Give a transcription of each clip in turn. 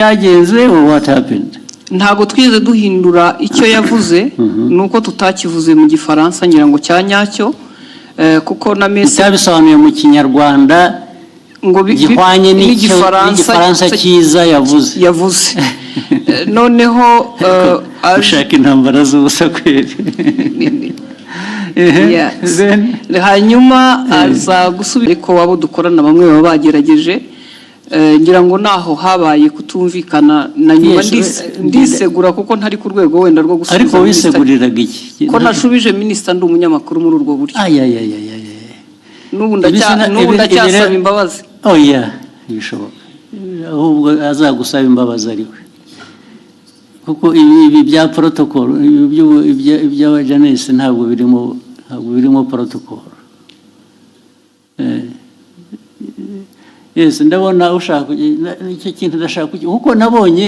yagenze or what happened? Ntago twize duhindura icyo yavuze nuko tutakivuze mu gifaransa ngira ngo cyanyacyo kuko na message utabisobanuye mu kinyarwanda ngo gihwanye n'igifaransa cyiza yavuze noneho ushaka intambara z'ubusa kweri hanyuma aza gusubira ko wabo dukorana bamwe baba bagerageje ngira ngo naho habaye kutumvikana na nyuma ndisegura kuko ntari ku rwego wenda rwo gusubiza ariko wiseguriraga iki ko nashubije minister ndi umunyamakuru muri urwo buryo n'ubu ndacyasaba imbabazi bishoboka ahubwo azagusaba imbabazi ariwe kuko ibi bya protocol ibya Janesse ntabwo birimo protocol yes ndabona ushaka icyo kintu ndashaka kuko nabonye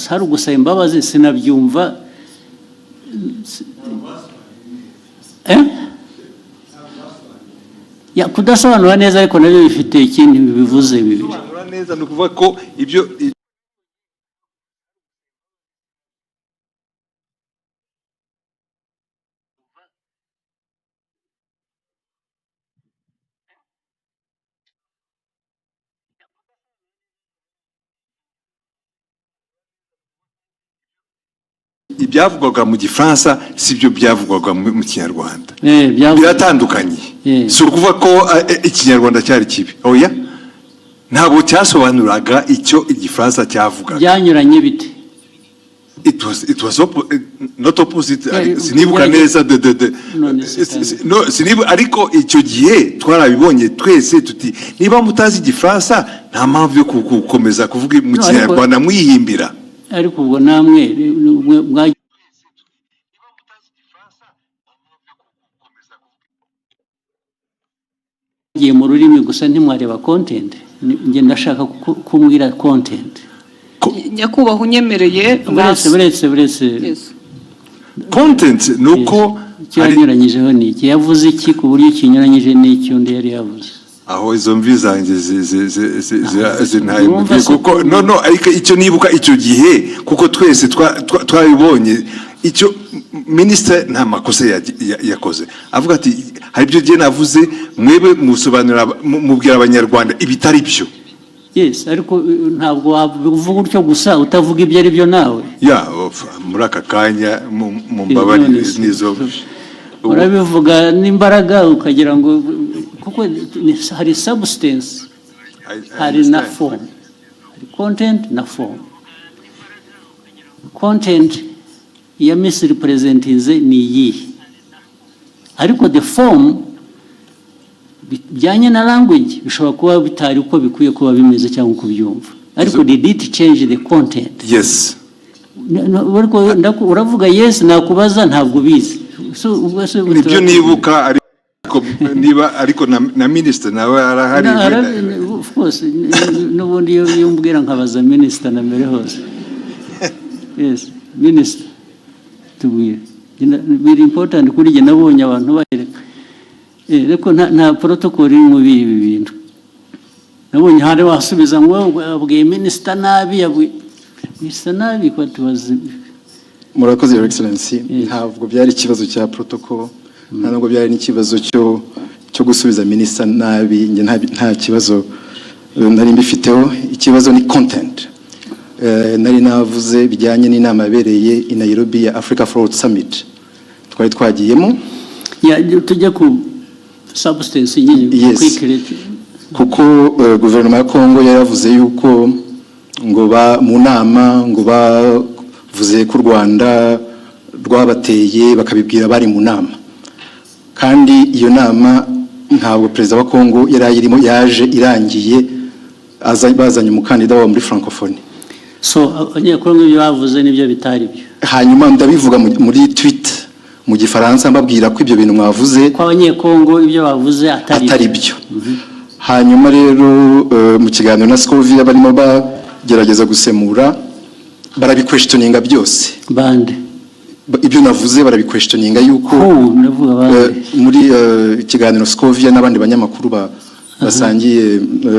hari ugusaba imbabazi sinabyumva ya kudasobanura neza ariko nabyo bifite ikindi bivuze bibiri neza no kuvuga ko ibyo ibyavugwaga mu gifaransa sibyo byavugwaga mu kinyarwanda biratandukanye si ukuvuga ko ikinyarwanda cyari kibi oya ntabwo cyasobanuraga icyo igifaransa cyavugaga byanyuranye bite it was not opposite sinibuka neza ariko icyo gihe twarabibonye twese tuti niba mutazi igifaransa nta mpamvu yo gukomeza kuvuga mu kinyarwanda mwihimbira ariko ubwo namwe mwagiye mu rurimi gusa ntimwareba content nge ndashaka kumbwira content nyakubahwa unyemereye buretse content nuko cyanyuranyijeho niki yavuze iki ku buryo kinyuranyije n'icyo undi yari yavuze aho izo mvi zanjye zintaye kuko no ariko icyo nibuka icyo gihe kuko twese twabibonye icyo minister nta makosa yakoze avuga ati hari ibyo gihe navuze mwebe musobanura mubwira abanyarwanda ibitari byo yes ariko ntabwo wavuga utyo gusa utavuga ibyo ari byo nawe muri aka kanya mu mbabari nizo urabivuga n'imbaraga ukagira ngo kuko hari substance hari na form hari content na form content ya misrepresentize ni iyi ariko the form bijyanye na language bishobora kuba bitari uko bikwiye kuba bimeze cyangwa uko byumva ariko did it change the content yes uravuga yes nakubaza ntabwo bizi nibyo nibuka ariko na minister nawe arahari of course n'ubundi iyo umbwira nkabaza minister na mbere hose yes minister tubwire biri important kuri jye nabonye abantu bareka ariko nta protocol iri mu bibi bintu nabonye hari wasubiza ngo abwiye minister nabi minister nabi ko tubaze murakoze your excellency ntabwo byari ikibazo cya protocol ntabwo byari n'ikibazo cyo gusubiza minister nabi nge nta kibazo nari mbifiteho ikibazo ni content nari navuze bijyanye n'inama yabereye i Nairobi ya Africa Fraud Summit twari twagiyemo tujya ku substance nyine kuko guverinoma ya Kongo yaravuze yuko ngo mu nama ngo bavuze ko u Rwanda rwabateye bakabibwira bari mu nama kandi iyo nama ntabwo perezida wa Kongo yari ayirimo yaje irangiye bazanye umukandida wa muri francophonie so abanyekongo ibyo bavuze nibyo bitari byo hanyuma ndabivuga muri tweet mu gifaransa mbabwira ko ibyo bintu mwavuze ko abanyekongo ibyo bavuze atari byo hanyuma rero mu kiganiro na Scovia barimo bagerageza gusemura barabiquestioninga byose bande ibyo navuze barabiquestioninga yuko muri ikiganiro Scovia n'abandi banyamakuru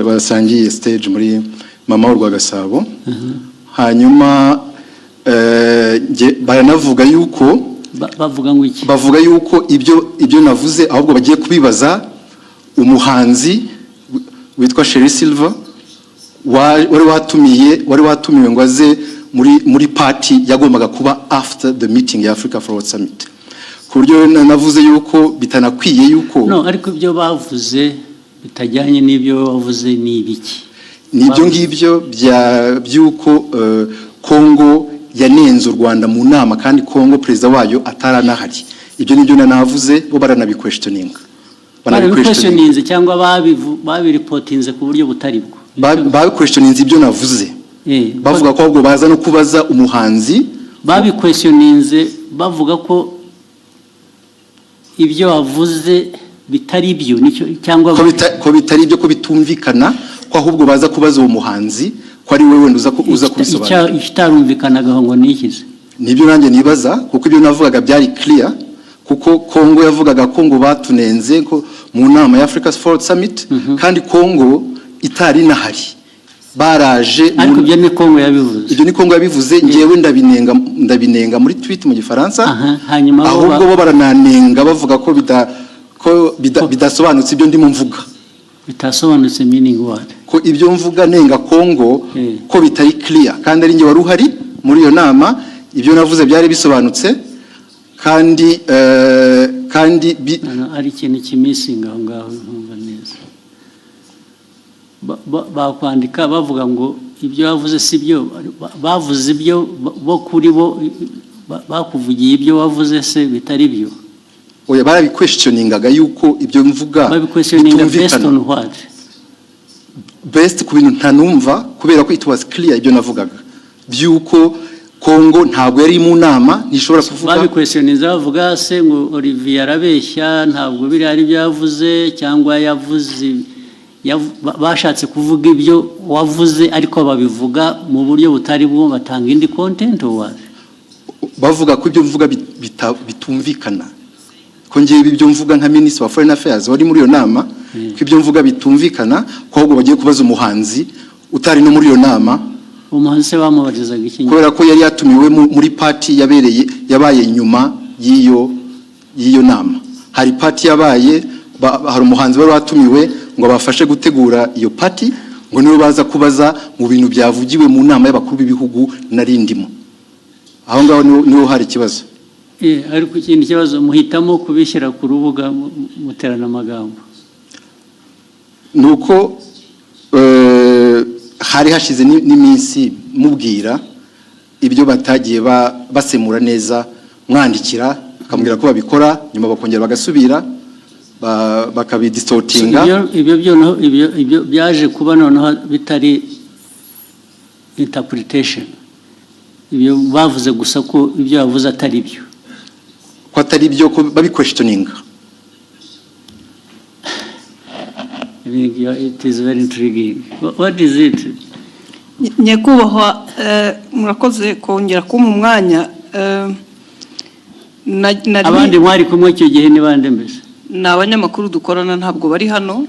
basangiye stage muri mama w'u Rwagasabo hanyuma baranavuga yuko bavuga ngo iki? Bavuga yuko ibyo navuze ahubwo bagiye kubibaza umuhanzi witwa Sherry Silver wari watumiwe ngo aze muri party yagombaga kuba after the meeting ya Africa Forward Summit. Ku buryo navuze yuko bitanakwiye yuko no, ariko ibyo bavuze bitajyanye n'ibyo bavuze ni ibiki? Nibyo ngibyo byuko Kongo yanenze u Rwanda mu nama kandi Kongo perezida wayo ataranahari. Ibyo nibyo navuze bo baranabiquestioninga. Baranabiquestioninze cyangwa babiripotinze ku buryo butari bwo. Babiquestioninze ibyo navuze. Bavuga ko ahubwo baza no kubaza umuhanzi. Babiquestioninze bavuga ko ibyo wavuze bitari byo nicyo cyangwa ko bitari byo, ko bitumvikana, ko ahubwo baza kubaza uwo muhanzi ko ari wewe uza kubisobanura. Ikitarumvikanaga ngo nikize. Nibyo nanjye nibaza kuko ibyo navugaga byari clear, kuko Kongo yavugaga ko ngo batunenze ko mu nama ya Africa Forward Summit kandi Kongo itari nahari. Baraje ariko ibyo ni Kongo yabivuze. Ibyo ni Kongo yabivuze, ngewe ndabinenga muri tweet mu Gifaransa. Hanyuma ahubwo bo barananenga bavuga ko bidasobanutse ibyo ndimo mvuga. Bitasobanutse meaning what? Ko ibyo mvuga nenga Kongo ko bitari clear kandi ari nge wari uhari muri iyo nama. Ibyo navuze byari bisobanutse kandi ari ikintu kimisinga aho ngaho ntumva neza. Bakwandika bavuga ngo ibyo bavuze si byo, bavuze ibyo bo kuri bo bakuvugiye ibyo wavuze se bitari byo. Oya, barabiquestioningaga yuko ibyo mvuga bitumvikana. Best ku bintu ntanumva kubera ko it was clear ibyo navugaga byuko Kongo ntabwo yari mu nama nishobora kuvuga. Babiquestioninze bavuga se ngo Olivier arabeshya, ntabwo biri ari byavuze cyangwa yavuze bashatse kuvuga ibyo wavuze ariko babivuga mu buryo butari bwo, batanga indi content wawe. Bavuga ko ibyo mvuga bitumvikana, ko ngiye ibyo mvuga nka Minister wa Foreign Affairs wari muri iyo nama, ko ibyo mvuga bitumvikana, ko ahubwo bagiye kubaza umuhanzi utari no muri iyo nama. Umuhanzi se bamubarizaga iki? Kubera ko yari yatumiwe muri party yabaye nyuma y'iyo nama. Hari party yabaye, hari umuhanzi wari watumiwe ngo bafashe gutegura iyo party, ngo niwe baza kubaza mu bintu byavugiwe mu nama y'abakuru b'ibihugu narindimo. Aho ngaho niho hari ikibazo. Ariko ikindi kibazo muhitamo kubishyira ku rubuga muterana amagambo. Nuko hari hashize n'iminsi mubwira ibyo batagiye basemura neza, mwandikira akamubwira ko babikora, nyuma bakongera bagasubira bakabidistortinga. Ibyo byaje kuba noneho bitari interpretation. Ibyo bavuze gusa ko ibyo bavuze atari byo. Ko atari byo, ko babiquestioninga. It is very intriguing. What is it? Nyakubahwa, murakoze kongera kumpa umwanya. Abandi mwari kumwe icyo gihe ni bande mbese? Ni abanyamakuru dukorana, ntabwo bari hano.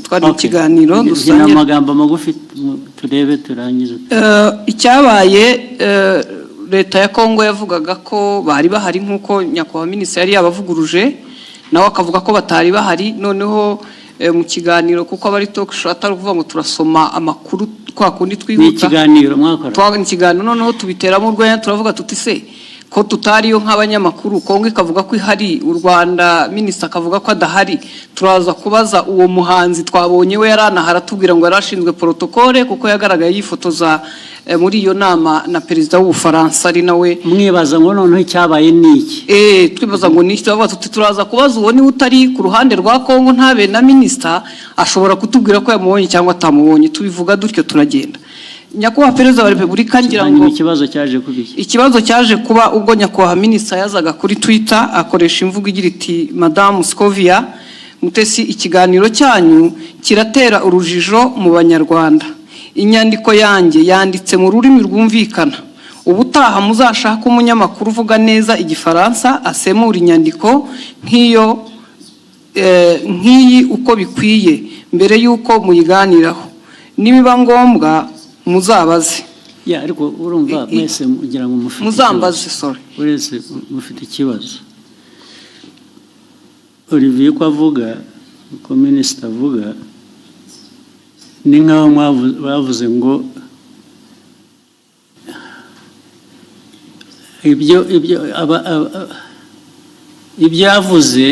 Twari mu kiganiro dusangira amagambo magufi turebe turangize. Icyabaye, leta ya Kongo yavugaga ko bari bahari nk'uko nyakubahwa minisitiri yari yabavuguruje, nawe akavuga ko batari bahari. Noneho mu kiganiro, kuko abari talk show atari kuvuga ngo turasoma amakuru kwa kundi twihuta. Ni ikiganiro mwakora? Ni ikiganiro, noneho tubiteramo urwenya, turavuga tuti se ko tutariyo nk'abanyamakuru, Kongo ikavuga ko ihari, u Rwanda minisitiri akavuga ko adahari, turaza kubaza uwo muhanzi twabonye we yaranahara tubwira ngo yarashinzwe protocole kuko yagaragaye yifotoza muri iyo nama na perezida w'Ubufaransa ari nawe. Mwibaza ngo noneho icyabaye niki? Twibaza ngo niki, turaza kubaza uwo ni utari ku ruhande rwa Kongo ntabe na minisitiri ashobora kutubwira ko yamubonye cyangwa atamubonye. Tubivuga dutyo turagenda. Nyakubahwa Perezida wa Repubulika ngira ngo ikibazo cyaje kuba ubwo nyakubahwa minisitiri yazaga kuri Twitter akoresha imvugo igira iti Madame Scovia Mutesi, ikiganiro cyanyu kiratera urujijo mu Banyarwanda. Inyandiko yanjye yanditse mu rurimi rwumvikana. Ubutaha muzashaka umunyamakuru uvuga neza Igifaransa asemura inyandiko nk'iyi uko bikwiye mbere y'uko muyiganiraho. Nibiba ngombwa muzabaze. ya ariko urumva mwese mugira ngo mufite muzambaze sorry uretse mufite ikibazo Olivier ko avuga ko minisita avuga ni nkaho bavuze ngo ibyo yavuze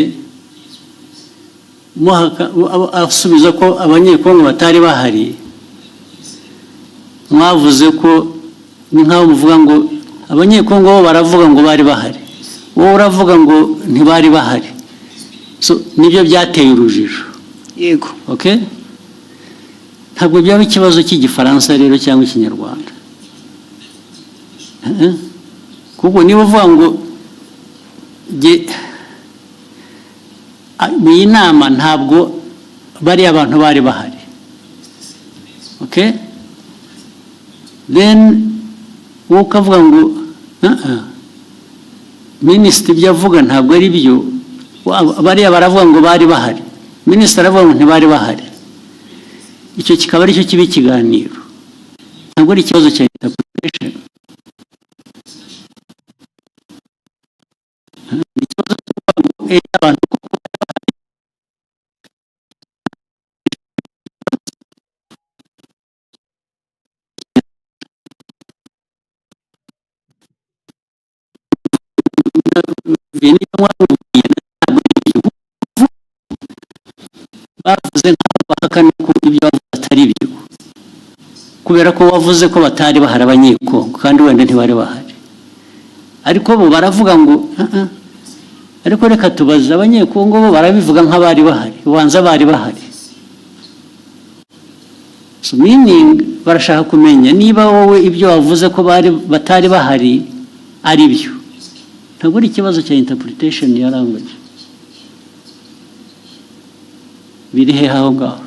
asubiza ko abanyekongo batari bahari mwavuze ko ni nkaho muvuga ngo abanyekongo bo baravuga ngo bari bahari wowe uravuga ngo ntibari bahari so nibyo byateye urujijo yego okay ntabwo byaba ikibazo cy'igifaransa rero cyangwa ikinyarwanda kuko niba uvuga ngo mu inama ntabwo bari abantu bari bahari okay then wowe ukavuga ngo minisitiri ibyo avuga ntabwo ari byo bariya baravuga ngo bari bahari minisitiri aravuga ngo ntibari bahari icyo kikaba ari cyo kiba ikiganiro ntabwo ari ikibazo cya interpretation ikibazo cy'abantu bavuze nk'abahakana ko ibyo batari byo kubera ko wavuze ko batari bahari abanyekongo kandi wenda ntibari bahari ariko bo baravuga ngo ariko reka tubaze abanyekongo bo barabivuga nk'abari bahari ubanza bari bahari so meaning barashaka kumenya niba wowe ibyo wavuze ko batari bahari ari byo ntabwo ari ikibazo cya interpretation ya language biri he aho ngaho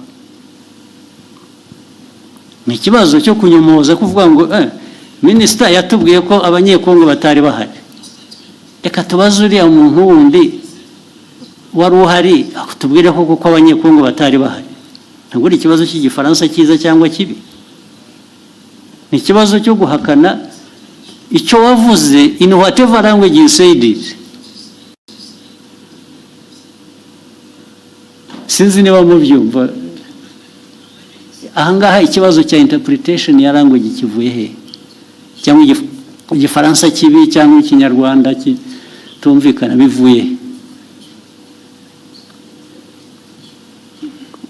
ni ikibazo cyo kunyomoza kuvuga ngo minisita yatubwiye ko abanyekongo batari bahari reka tubaze uriya muntu wundi wari uhari tubwire ko kuko abanyekongo batari bahari ntabwo ari ikibazo cy'igifaransa cyiza cyangwa kibi ni ikibazo cyo guhakana icyo wavuze in whatever language you said it sinzi niba mubyumva ahangaha ikibazo cya interpretation ya language kivuye he cyangwa igifaransa kibi cyangwa ikinyarwanda kitumvikana bivuye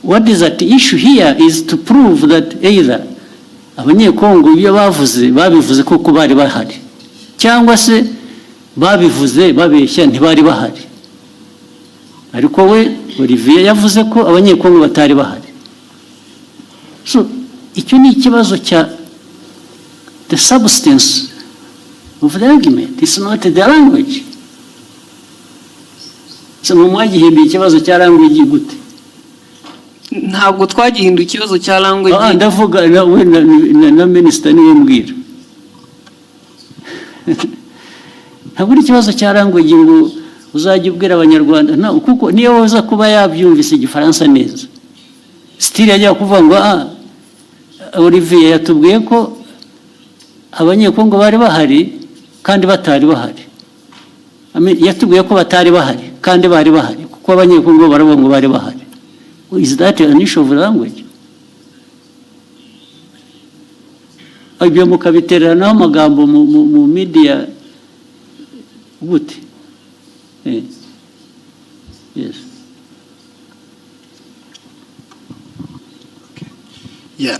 what is at issue here is to prove that either abanyekongo ibyo babivuze koko bari bahari cyangwa se babivuze babeshya ntibari bahari ariko we Olivier yavuze ko abanyekongo batari bahari so icyo ni ikibazo cya the substance of the argument is not the language so mwagihinduye ikibazo cya language gute ntabwo twagihinduye ikibazo cya language ndavuga na minisita niwe mbwira ntabwo ari ikibazo cya language ngo uzajya ubwira abanyarwanda kuko niyo waza kuba yabyumvise igifaransa neza sitiri yajya kuvuga ngo Olivier yatubwiye ko abanyekongo bari bahari kandi batari bahari yatubwiye ko batari bahari kandi bari bahari kuko abanyekongo baravuga ngo bari bahari is that an issue of language ibyo mukabitereranaho amagambo mu media gute yes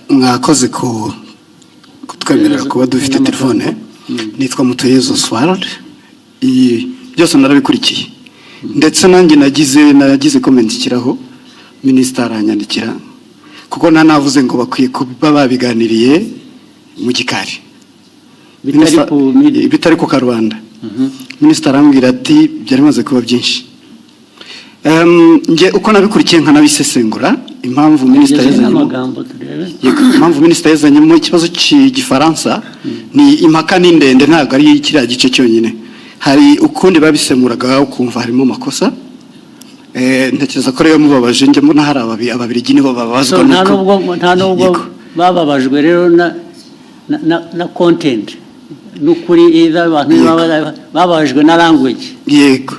mwakoze kutwemerera kuba dufite telefone nitwa Mutuyezo Oswald byose narabikurikiye ndetse nanjye nagize comment kiraho minisita aranyandikira kuko navuze ngo bakwiye kuba babiganiriye mu gikari bitari ku Karubanda minisita arambwira ati byari maze kuba byinshi nge uko nabikurikiye nkanabisesengura impamvu minisita yazanyemo ikibazo cy'igifaransa ni impaka n'indende ntabwo ari kiriya gice cyonyine hari ukundi babisemuraga ukumva harimo amakosa ntekereza ko rero mubabaje njye mbona hari ababirigi nibo babazwa nta nubwo bababajwe rero na content n'ukuri either abantu babajwe na language yego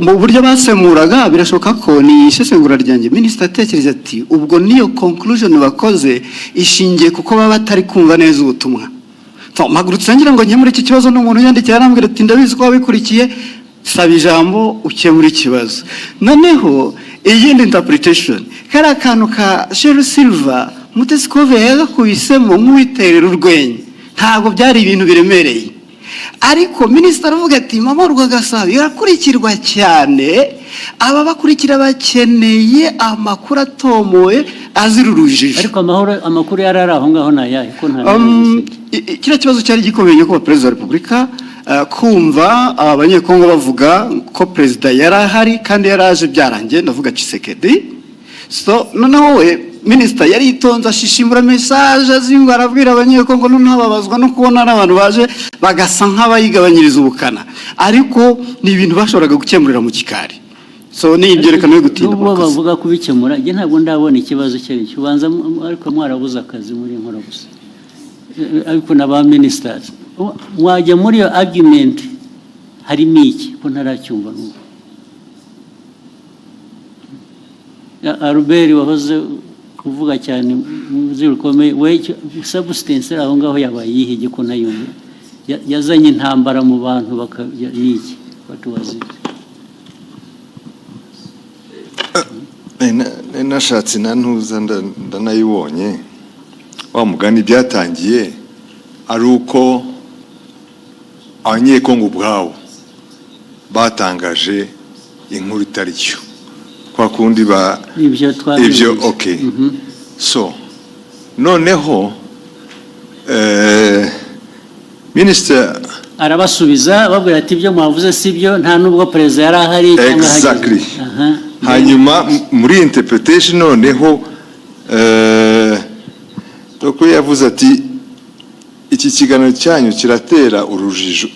mu buryo basemuraga birashoboka ko ni isesengura ryanjye minister atekereza ati ubwo niyo conclusion bakoze ishingiye kuko baba batari kumva neza ubutumwa mpagurutse ngira ngo nkemure iki kibazo n'umuntu yandikira arambwira ati ndabizi ko wabikurikiye saba ijambo ukemura ikibazo noneho iyindi interpretation kari akantu ka Sheryl Silver Mutesikove yagakubisemo nk'uwiterera urwenya ntabwo byari ibintu biremereye ariko minister aravuga ati mama Rwagasabo yarakurikirwa cyane aba bakurikira bakeneye amakuru atomoye azirurujije ariko amakuru yarari aho ngaho nayahe ko nta kira kibazo cyari gikomeye ko Perezida wa Repubulika kumva abanyekongo bavuga ko perezida yarahari kandi yaraje byarangiye ndavuga Tshisekedi so noneho we minister yari itonze ashishimura message azingwa arabwira abanyekongo noneho babazwa no kubona n'abantu baje bagasa nk'abayigabanyiriza ubukana ariko ni ibintu bashoboraga gukemurira mu kikari so ni ibyerekana yo gutinda ubwo bavuga kubikemura nge ntabwo ndabona ikibazo cyari kibanza ariko mwarabuze akazi muri nkora gusa ariko n'aba ministers mwajya muri iyo argument harimo iki ko ntaracyumva n'ubu Albert wahoze kuvuga cyane muzirukomeye we substance aho ngaho yabaye yihige ko nayumva yazanye intambara mu bantu bakayiki batuwazi nashatse nantuza ndanayibonye wa mugani byatangiye ari uko abanyekongo ubwabo batangaje inkuru itari cyo kwa kundi ibyo okay so noneho minister arabasubiza babwira ati ibyo mwavuze sibyo nta nubwo perezida yari ahari exactly hanyuma muri interpretation noneho uko yavuze ati iki kiganiro cyanyu kiratera urujijo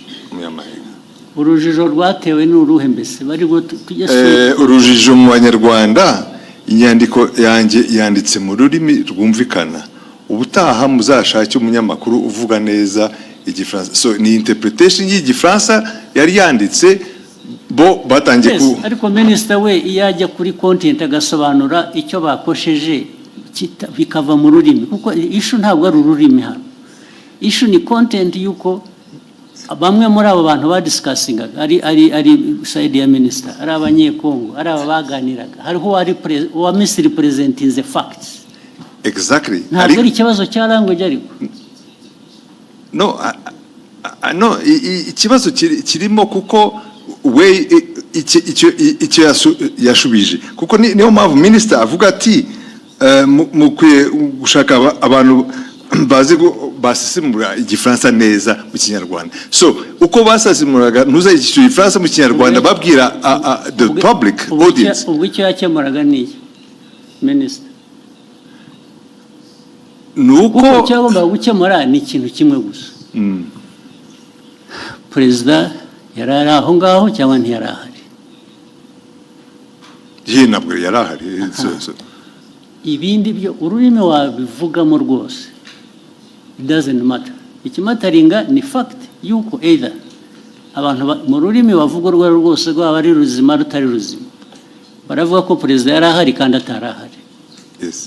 urujijo rwatewe n'uruhe mbese bari urujijo mu banyarwanda inyandiko yanjye yanditse mu rurimi rwumvikana ubutaha muzashake umunyamakuru uvuga neza igifaransa so ni interpretation y'igifaransa yari yanditse bo batangiye ku ariko minister we iyajya kuri content agasobanura icyo bakosheje bikava mu rurimi kuko issue ntabwo ari ururimi hano issue ni content yuko bamwe muri abo bantu badiscussing ari side ya minister ari abanyekongo ari abaganiraga hariho wa ministry presenting the facts exactly ntabwo ari ikibazo cya language ariko no ikibazo kirimo kuko we icyo yashubije kuko niyo mpamvu minister avuga ati mukwiye gushaka abantu basisimura igifaransa neza mu kinyarwanda so uko basasimuraga ntuza igifaransa mu kinyarwanda babwira the public audience ubwo icyo yakemuraga ni minister nuko cyagomba gukemura ni ikintu kimwe gusa perezida yarari aho ngaho cyangwa ntiyari ahari ntabwo yari ahari ibindi byo ururimi wabivugamo rwose it doesn't matter ikimataringa ni fact yuko either abantu mu rurimi bavuga urwo rwose rwaba ari ruzima rutari ruzima baravuga ko perezida yari ahari kandi atari ahari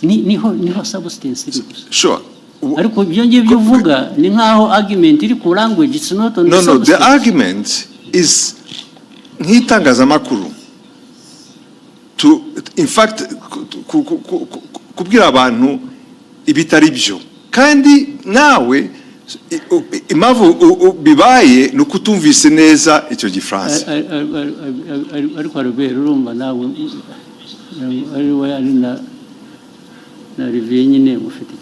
niho substance iri gusa sure ariko ibyo ngibyo uvuga ni nkaho argument iri ku language it's not on the substance. The argument is nk'itangazamakuru in fact kubwira abantu ibitari byo kandi nawe impamvu bibaye ni ukutumvise neza icyo gifaransa ariko Albert urumva nawe ari na riviye nyine mufite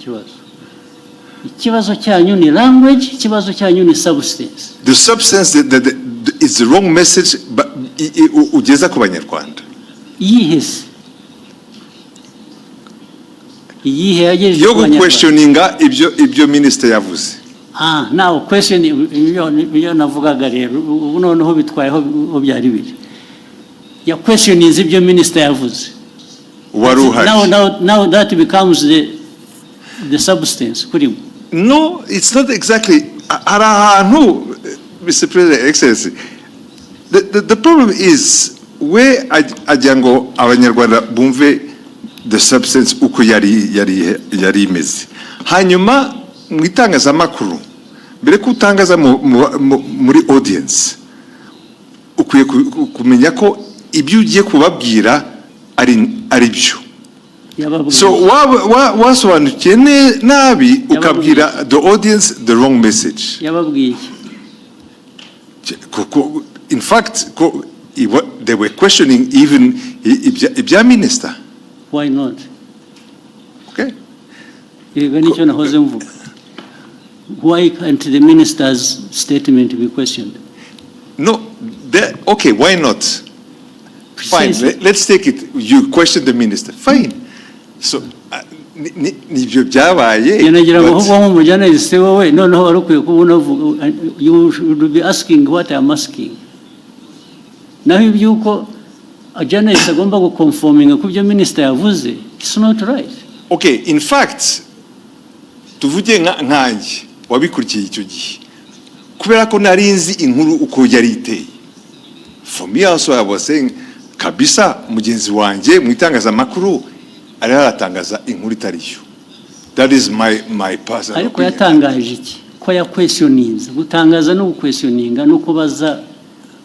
ikibazo cyanyu ni language ikibazo cyanyu ni substance the substance that is the wrong message ugeza ku banyarwanda yihese iyihe yagejeje yo questioninga ibyo minister yavuze now question ibyo navugaga rero ubu noneho bitwayeho byari biri ya questionings ibyo minister yavuze waruhari now that becomes the substance kuri No, it's not exactly. Hari ahantu, Mr. President, Excellency, the problem is we agira ngo abanyarwanda bumve the substance uko yari imeze. Hanyuma mu itangazamakuru, mbere ko utangaza muri audience, ukwiye kumenya ko ibyo ugiye kubabwira ari byo. So wasobanukiye nabi ukabwira the audience the wrong message. Yababwiye. In fact, they were questioning even ibya minister. Why not? Okay. Why can't the minister's statement be questioned? No, okay, why not? Fine, let's take it. You question the minister. Fine. So, nibyo byabaye. You should be asking what I'm asking. Now if you a journalist agomba guconforming ku byo minister yavuze, it's not right. Okay, in fact, tuvuge nkanjye wabikurikiye icyo gihe. Kubera ko narinzi inkuru uko yari iteye. For me also I was saying kabisa mugenzi wanjye mu itangazamakuru ari haratangaza inkuru itariyo. That is my personal. Ariko yatangaje iki? Ko ya questionings, gutangaza no questioninga no kubaza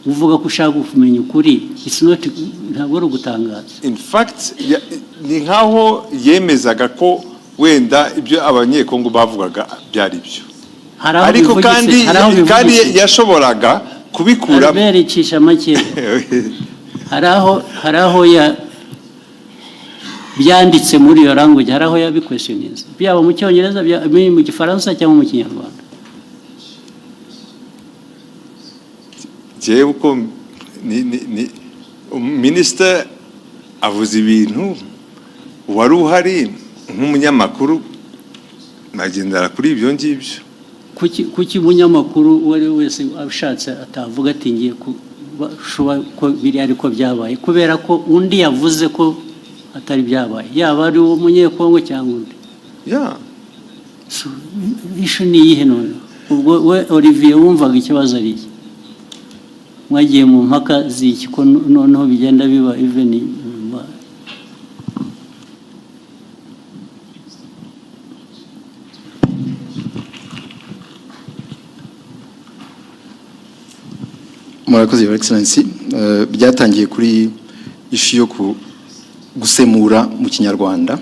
uvuga ko ushaka kumenya ukuri. It's not ntabwo ari gutangaza. In fact, ni nkaho yemezaga ko wenda ibyo abanyekongo bavugaga byari byo. Ariko kandi yashoboraga kubikura berecisha make. Haraho ya byanditse muri iyo language, haraho ya questionings. Byaba mu cyongereza, mu gifaransa cyangwa mu kinyarwanda. Jewe uko minister avuze ibintu wari uhari nk'umunyamakuru nagendera kuri ibyo ngibyo. Kuki umunyamakuru wari wese abishatse atavuga ati ngiye ko biri ariko byabaye kubera ko undi yavuze ko atari byabaye, yaba ari uwo munyekongo cyangwa undi. Yeah. So ishu ni iyihe none? Ubwo we Olivier wumvaga ikibazo ari iki? Mwagiye mu mpaka z'iki ko noneho bigenda biba even Murakoze Your Excellency, byatangiye kuri ishu yo gusemura mu kinyarwanda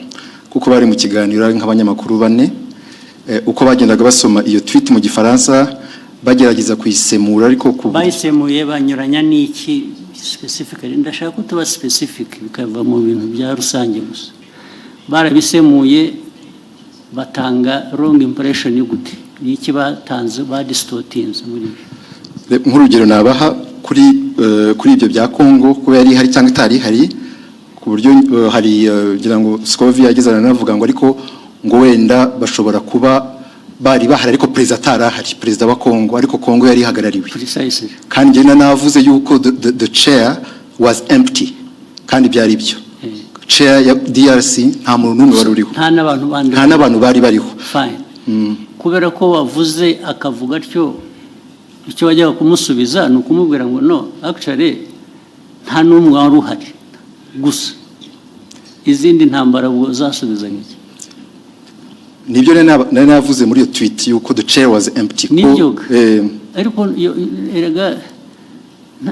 kuko bari mu kiganiro nk'abanyamakuru bane, uko bagendaga basoma iyo tweet mu gifaransa bagerageza kuyisemura ariko bayisemuye banyuranya n'iki specifically. Ndashaka ko tuba specific bikava mu bintu bya rusange gusa. Barabisemuye batanga wrong impression y'ugute n'iki batanze distortings muri nk'urugero nabaha kuri ibyo bya Kongo ko yari hari cyangwa itari hari ku buryo hari ngira ngo Scovia yageze aranavuga ngo ariko ngo wenda bashobora kuba bari bahari ariko president atarahari, president wa Kongo, ariko Kongo yari hagarariwe. Kandi njye navuze yuko the chair was empty kandi byari byo. Chair ya DRC nta muntu n'umwe wari uriho, nta n'abantu bari bariho. Fine. Kubera ko wavuze akavuga atyo, icyo wajyaga kumusubiza ni ukumubwira ngo no, actually nta n'umwe wari uhari gusa. Izindi ntambara ubwo zasubiza iki? Nibyo nari navuze muri iyo tweet yuko the chair was empty. Nibyo. Ariko erega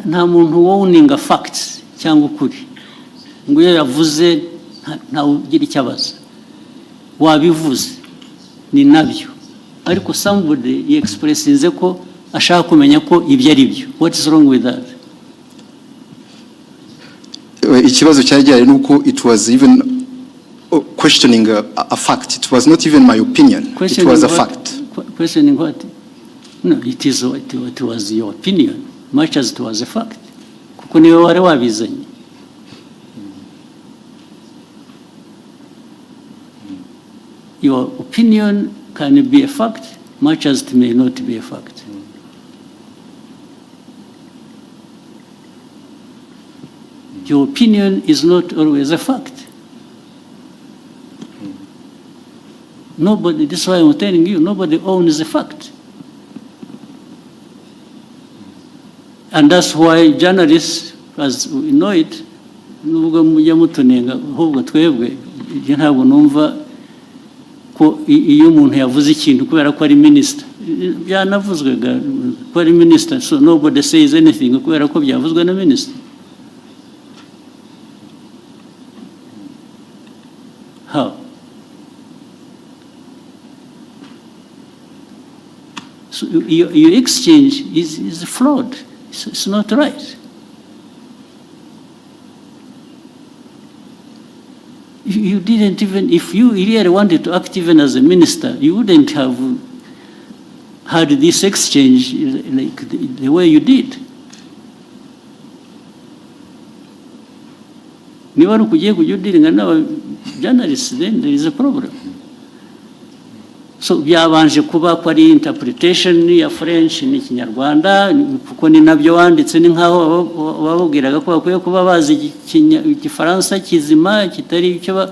nta muntu wowninga facts cyangwa ukuri ngo iyo yavuze nta ugira icyabaza. Wabivuze ni nabyo, ariko somebody expressinze ko ashaka kumenya ko ibyo ari byo. What is wrong with that? Ikibazo cyari nuko it was even questioning a fact. It was not even my opinion. It was a fact. Questioning what? No, it was your opinion, much as it was a fact. Kuko niwe wari wabizanye. Your opinion can be a fact, much as it may not be a fact. Your opinion is not always a fact. Nobody, this is why I'm telling you, nobody owns the fact. And that's why journalists, as we know it, nubwo mujya mutunenga ahubwo twebwe ntabwo numva ko iyo umuntu yavuze ikintu kubera ko ari minister byanavuzwe ko ari minister, so nobody says anything kubera ko byavuzwe na minister. How? So your exchange is flawed. It's not right. You didn't even, if you really wanted to act even as a minister, you wouldn't have had this exchange like the way you did. Niba ari ukugiye kujya udiringa n'aba journalists, then there is a problem. So byabanje kuba ko ari interpretation ya French n'ikinyarwanda kuko ni nabyo wanditse ni nkaho babubwiraga ko bakwiye kuba bazi igifaransa kizima kitari icyo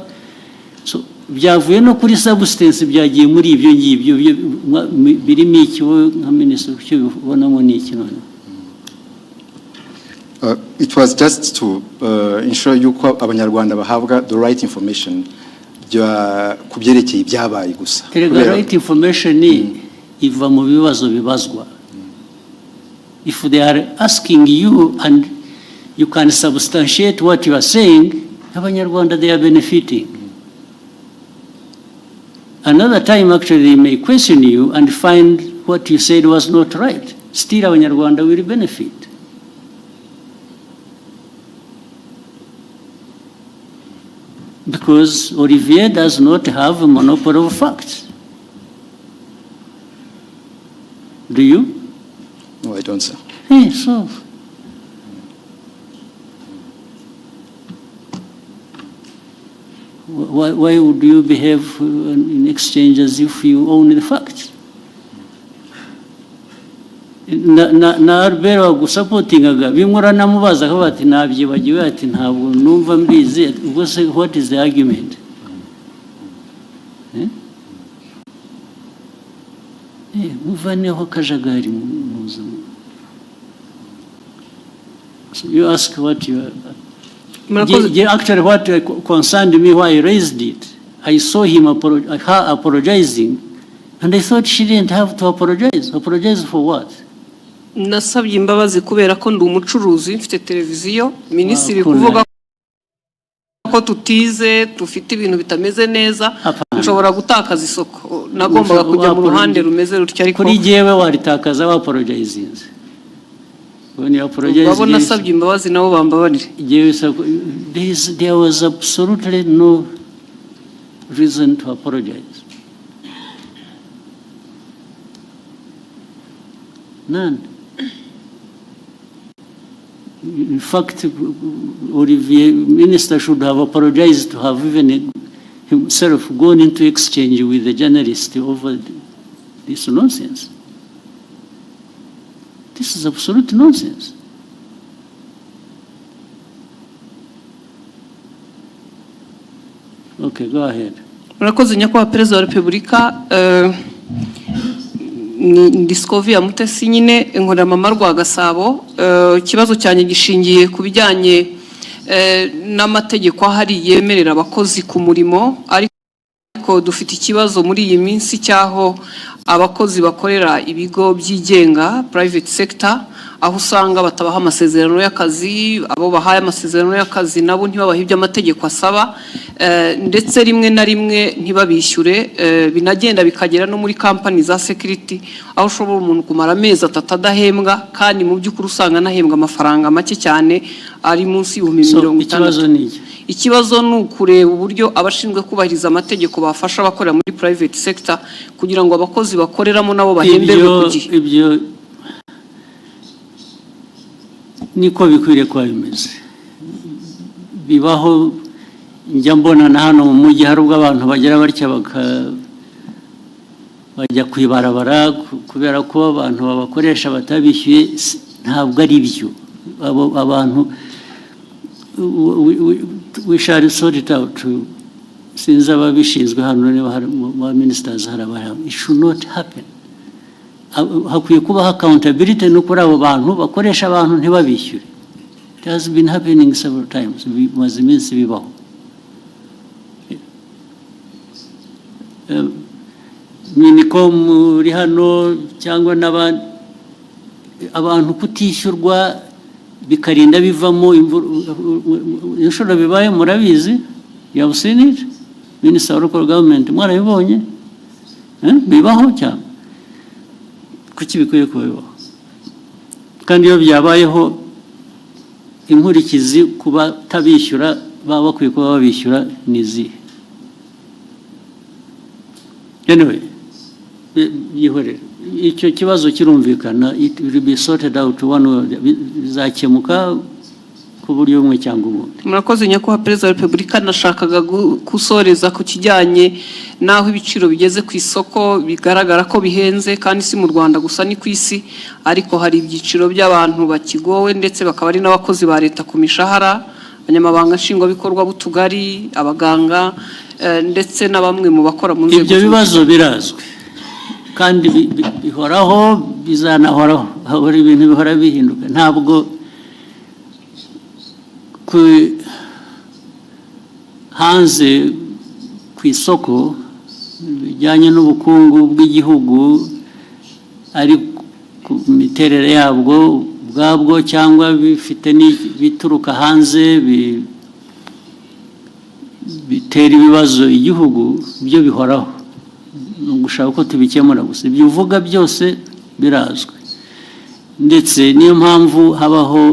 so byavuye no kuri substance byagiye muri ibyo ngibyo birimo iki nka minister cyo bibonamo ni iki none. It was just to ensure yuko abanyarwanda bahabwa the right information kubyerekeye ibyabaye gusa. The right information iva mu bibazo bibazwa. If they are asking you and you can substantiate what you are saying, abanyarwanda they are benefiting. Another time actually they may question you and find what you said was not right. Still abanyarwanda will benefit. Because Olivier does not have a monopoly of facts. Do you? No, I don't, sir. Hey, so. Why would you behave in exchange as if you own the facts? Na Albert wagusapotingaga bimura namubaza ko bati nabyibagiwe ati ntabwo numva mbizi ubwo se what is the argument? Muvaneho kajagari muza. So you ask what you actually what concerned me why I raised it. I saw him her apologizing and I thought she didn't have to apologize. Apologize for what? Nasabye imbabazi kubera ko ndi umucuruzi mfite televiziyo minisitiri kuvuga ko tutize dufite ibintu bitameze neza nshobora gutakaza isoko nagombaga kujya mu ruhande rumeze rutyo ariko kuri jewe waritakaza wa apologizing when you apologize babona nasabye imbabazi nabo bambabarire there was absolutely no reason to apologize. None. In fact, Olivier, minister should have apologized to have even himself gone into exchange with the journalist over this nonsense. This is absolute nonsense. Okay, go ahead. Murakoze nyakubahwa Perezida wa Repubulika. Discovery Mutesi nyine inkorera mama rwa Gasabo ikibazo cyane gishingiye ku bijyanye n'amategeko ahari yemerera abakozi ku murimo ariko dufite ikibazo muri iyi minsi cyaho abakozi bakorera ibigo byigenga private sector aho usanga batabaha amasezerano y'akazi abo bahaye amasezerano y'akazi nabo ntibabaha ibyo amategeko asaba ndetse rimwe na rimwe ntibabishyure binagenda bikagera no muri company za security aho ushobora umuntu kumara amezi atadahembwa kandi mu by'ukuri usanga nahembwa amafaranga make cyane ari munsi y'50. Ikibazo ni ukureba uburyo abashinzwe kubahiriza amategeko bafasha abakorera muri private sector kugira ngo abakozi bakoreramo nabo bahemberwe ku gihe. Ibyo niko bikwiriye kuba bimeze bibaho. Njya mbona na hano mu mujyi hari ubwo abantu bagera batya bajya kwibarabara kubera ko abantu babakoresha batabishyuye. Ntabwo ari byo. Abantu we shall sort it out sinzi ababishinzwe hano niba hari ba ministers hari abahari. It should not happen. Hakwiye kubaho accountability no kuri abo bantu bakoresha abantu ntibabishyure. It has been happening several times. Bimaze iminsi bibaho. Minicom uri hano cyangwa n'abandi abantu kutishyurwa bikarinda bivamo inshuro bibaye murabizi. You have seen it? Minister of Local Government mwarabibonye bibaho cyane. Kuki bikwiye kubaho? Kandi iyo byabayeho inkurikizi kuba tabishyura baba bakwiye kuba babishyura nizi. Anyway, yihorere icyo kibazo kirumvikana. It will be sorted out bizakemuka ku buryo bumwe cyangwa ubundi. Murakoze nyakubahwa Perezida wa Repubulika, nashakaga gusoreza ku kijyanye n'aho ibiciro bigeze ku isoko. Bigaragara ko bihenze kandi si mu Rwanda gusa ni ku isi, ariko hari ibyiciro by'abantu bakigowe ndetse bakaba ari n'abakozi ba leta ku mishahara, abanyamabanga nshingwabikorwa b'utugari, abaganga ndetse na bamwe mu bakora mu nzego. Ibyo bibazo birazwi kandi bihoraho bizanahoraho. Hari ibintu bihora bihinduka. Ntabwo hanze ku isoko bijyanye n'ubukungu bw'igihugu ari ku miterere yabwo ubwabwo cyangwa bifite bituruka hanze bitera ibibazo igihugu, byo bihoraho. Ni ugushaka ko tubikemura gusa. Ibyo uvuga byose birazwi, ndetse niyo mpamvu habaho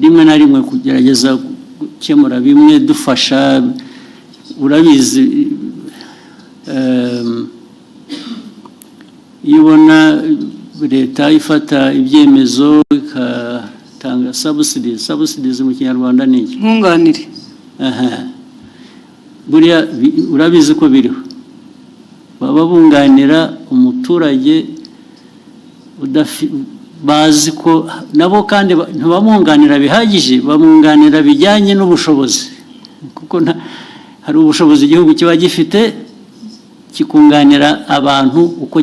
rimwe na rimwe kugerageza gukemura bimwe dufasha. Urabizi iyo ubona leta ifata ibyemezo igatanga subsidies mu Kinyarwanda ni iki? Nkunganire. Buriya urabizi ko biriho. Baba bunganira umuturage bazi ko nabo kandi ntibamwunganira bihagije, bamwunganira bijyanye n'ubushobozi, kuko hari ubushobozi igihugu kiba gifite kikunganira abantu uko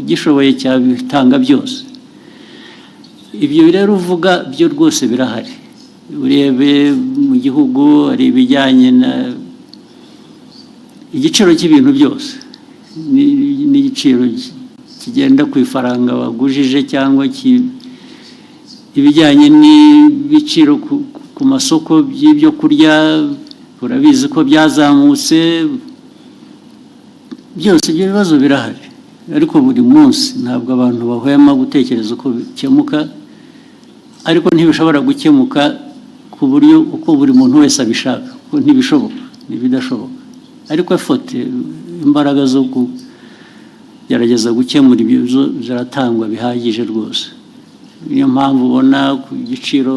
gishoboye cyabitanga byose. Ibyo rero uvuga byo rwose birahari. Urebe mu gihugu hari ibijyanye na igiciro cy'ibintu byose n'igiciro kigenda ku ifaranga wagujije, cyangwa ibijyanye n'ibiciro ku masoko by'ibyo kurya. Urabizi ko byazamutse byose. Ibyo bibazo birahari, ariko buri munsi ntabwo abantu bahwema gutekereza uko bikemuka, ariko ntibishobora gukemuka ku buryo uko buri muntu wese abishaka, kuko ntibishoboka, ntibidashoboka. Ariko imbaraga zo kugerageza gukemura ibyo ziratangwa bihagije rwose. Niyo mpamvu ubona ku giciro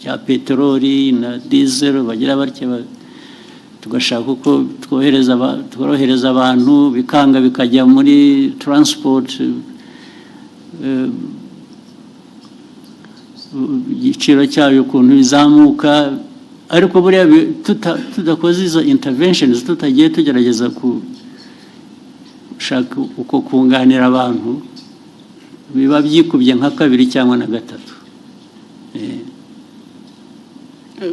cya peteroli na diesel bagira batya, tugashaka uko tworohereza abantu, bikanga bikajya muri transport, igiciro cyayo ukuntu bizamuka. Ariko buriya tudakoze izo interventions, tutagiye tugerageza gushaka uko kunganira abantu, biba byikubye nka kabiri cyangwa na gatatu.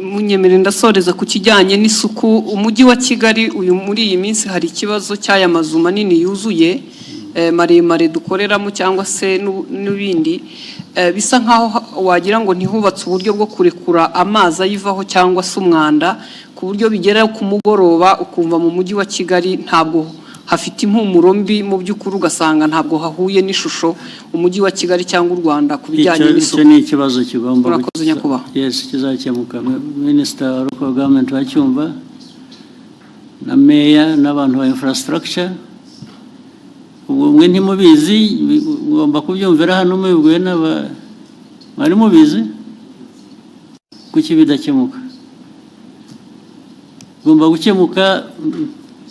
Munyemere ndasoreza ku kijyanye n'isuku. Umujyi wa Kigali muri iyi minsi hari ikibazo cy'aya mazu manini yuzuye maremare dukoreramo cyangwa se n'ibindi, bisa nkaho wagira ngo ntihubatse uburyo bwo kurekura amazi ayivaho cyangwa se umwanda, ku buryo bigera ku mugoroba ukumva mu mujyi wa Kigali ntabwo hafite impumuro mbi, mu by'ukuri ugasanga ntabwo hahuye n'ishusho umujyi wa Kigali cyangwa u Rwanda ku bijyanye n'isuku. Icyo ni ikibazo kigomba kizakemuka. Minister wa Local Government wacyumva, na Mayor n'abantu ba infrastructure. Mwe ntimubizi, ugomba kubyumvira hano mubibwiwe mwari mubizi. Kuki bidakemuka? Ugomba gukemuka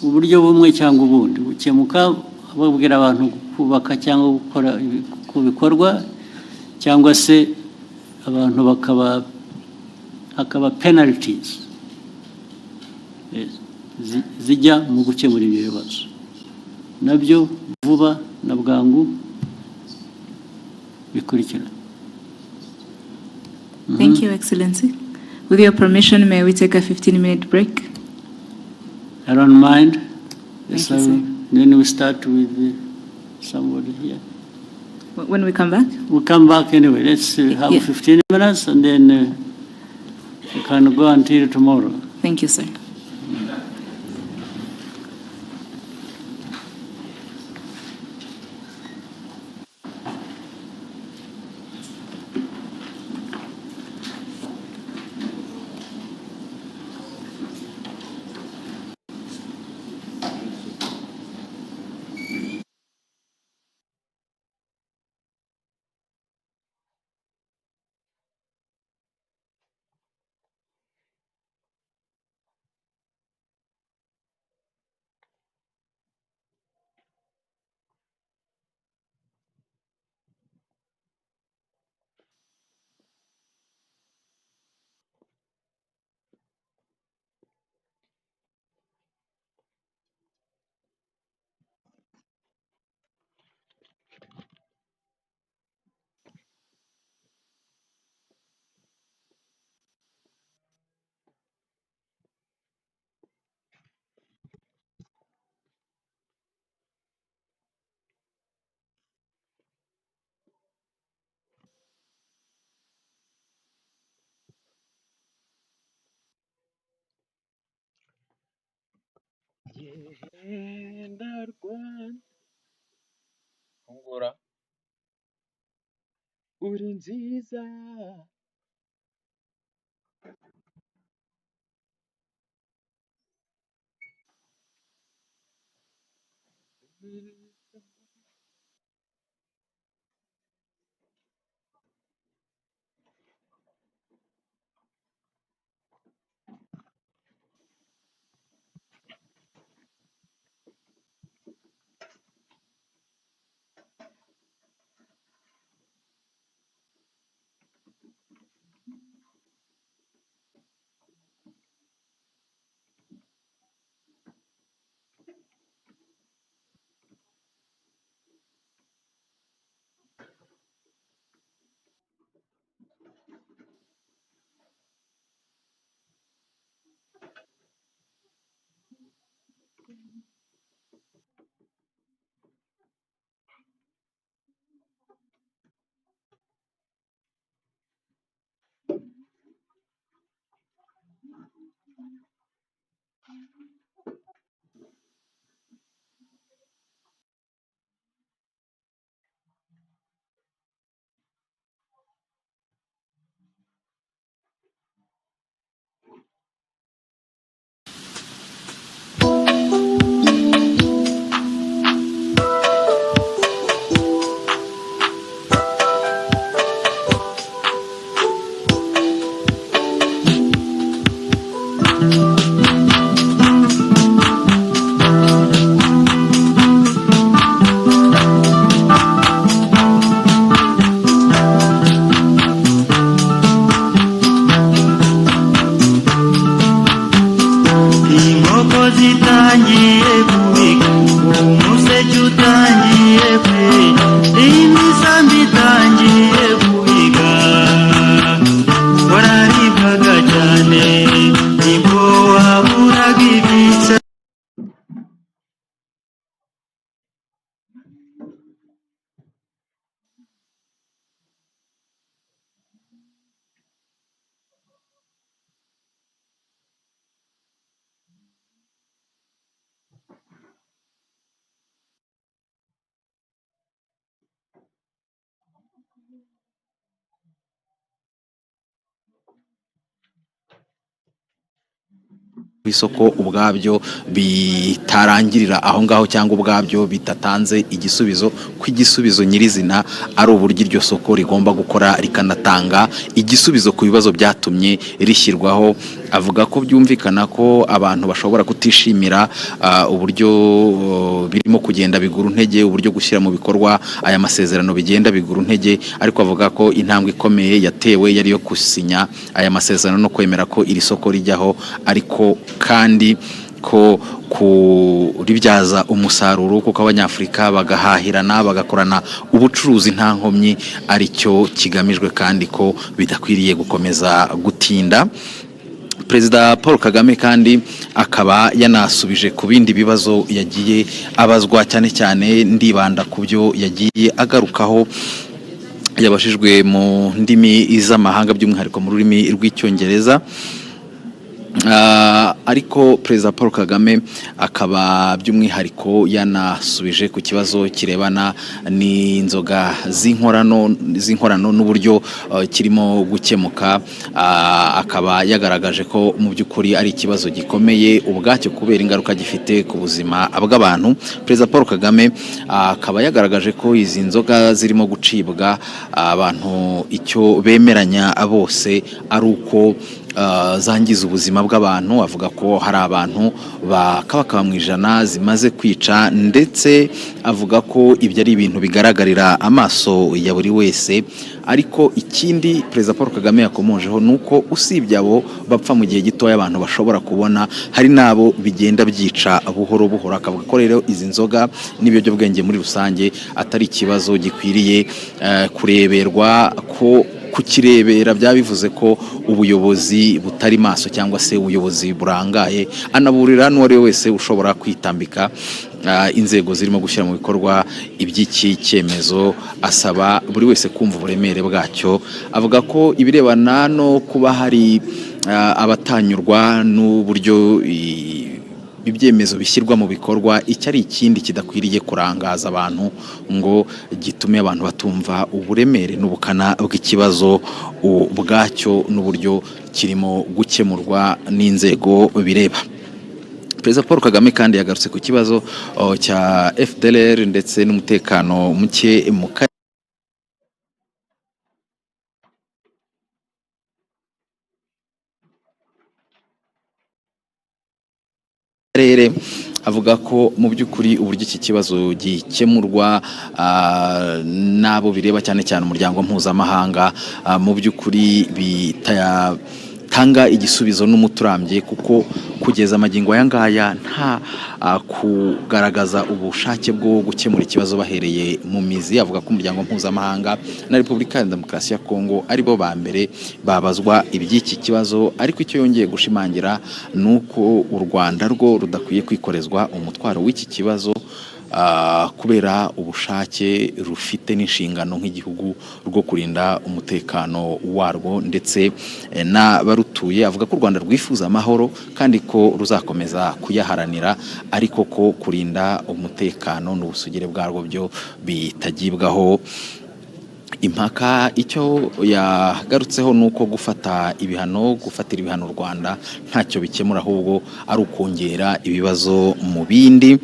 uburyo bumwe cyangwa ubundi. Gukemuka babwira abantu kubaka cyangwa gukora ku bikorwa, cyangwa se abantu hakaba penalties zijya mu gukemura ibyo bibazo nabyo vuba na bwangu bikurikira. Thank you, Excellency. With your permission, may we take a 15-minute break? I don't mind. Thank you, sir. Then we start with somebody here. When we come back? We'll come back anyway. Let's have 15 minutes and then we can go until tomorrow. Thank you, sir. uri nziza isoko ubwabyo bitarangirira aho ngaho cyangwa ubwabyo bitatanze igisubizo ko igisubizo nyirizina ari uburyo iryo soko rigomba gukora rikanatanga igisubizo ku bibazo byatumye rishyirwaho avuga ko byumvikana ko abantu bashobora kutishimira uburyo birimo kugenda bigura intege, uburyo gushyira mu bikorwa aya masezerano bigenda bigura intege, ariko avuga ko intambwe ikomeye yatewe yari yo gusinya aya masezerano no kwemera ko iri soko rijyaho, ariko kandi ko kuribyaza umusaruro kuko abanyafurika bagahahirana bagakorana ubucuruzi nta nkomyi aricyo kigamijwe, kandi ko bidakwiriye gukomeza gutinda. Perezida Paul Kagame kandi akaba yanasubije ku bindi bibazo yagiye abazwa, cyane cyane ndibanda ku byo yagiye agarukaho yabashijwe mu ndimi z'amahanga by'umwihariko mu rurimi rw'icyongereza. Ariko Perezida Paul Kagame akaba by'umwihariko yanasubije ku kibazo kirebana n'inzoga z'inkorano n'uburyo kirimo gukemuka. Akaba yagaragaje ko mu by'ukuri ari ikibazo gikomeye ubwacyo kubera ingaruka gifite ku buzima bw'abantu. Perezida Paul Kagame akaba yagaragaje ko izi nzoga zirimo gucibwa abantu icyo bemeranya bose ari uko zangiza ubuzima bw'abantu. Avuga ko hari abantu bakaba mu ijana zimaze kwica, ndetse avuga ko ibyo ari ibintu bigaragarira amaso ya buri wese. Ariko ikindi Perezida Paul Kagame yakomojeho nuko usibye abo bapfa mu gihe gitoya abantu bashobora kubona, hari nabo bigenda byica buhoro buhoro. Akavuga ko rero izi nzoga n'ibiyobyabwenge muri rusange atari ikibazo gikwiriye kureberwa, ko kukirebera byaba bivuze ko ubuyobozi butari maso cyangwa se ubuyobozi burangaye. Anaburira n'uwari wese ushobora kwitambika inzego zirimo gushyira mu bikorwa iby'iki cyemezo, asaba buri wese kumva uburemere bwacyo. Avuga ko ibirebana no kuba hari abatanyurwa n'uburyo ibyemezo bishyirwa mu bikorwa, icyo ari ikindi kidakwiriye kurangaza abantu ngo gitume abantu batumva uburemere n'ubukana bw'ikibazo ubwacyo n'uburyo kirimo gukemurwa n'inzego bireba. Perezida Paul Kagame kandi yagarutse ku kibazo cya FDLR ndetse n'umutekano muke mu karere. Avuga ko mu by'ukuri uburyo iki kibazo gikemurwa n'abo bireba, cyane cyane umuryango mpuzamahanga, mu by'ukuri bitanga igisubizo n'umuturambye, kuko kugeza amagingo aya ngaya nta kugaragaza ubushake bwo gukemura ikibazo bahereye mu mizi. Avuga ko umuryango mpuzamahanga na Repubulika ya Demokarasi ya Kongo aribo ba mbere babazwa iby'iki kibazo, ariko icyo yongeye gushimangira nuko u Rwanda rwo rudakwiye kwikorezwa umutwaro w'iki kibazo kubera ubushake rufite n'inshingano nk'igihugu rwo kurinda umutekano warwo ndetse n'abarutuye. Avuga ko u Rwanda rwifuza amahoro kandi ko ruzakomeza kuyaharanira, ariko ko kurinda umutekano n'ubusugire bwarwo byo bitagibwaho impaka. Icyo yagarutseho nuko gufatira ibihano u Rwanda ntacyo bikemura, ahubwo ari ukongera ibibazo mu bindi.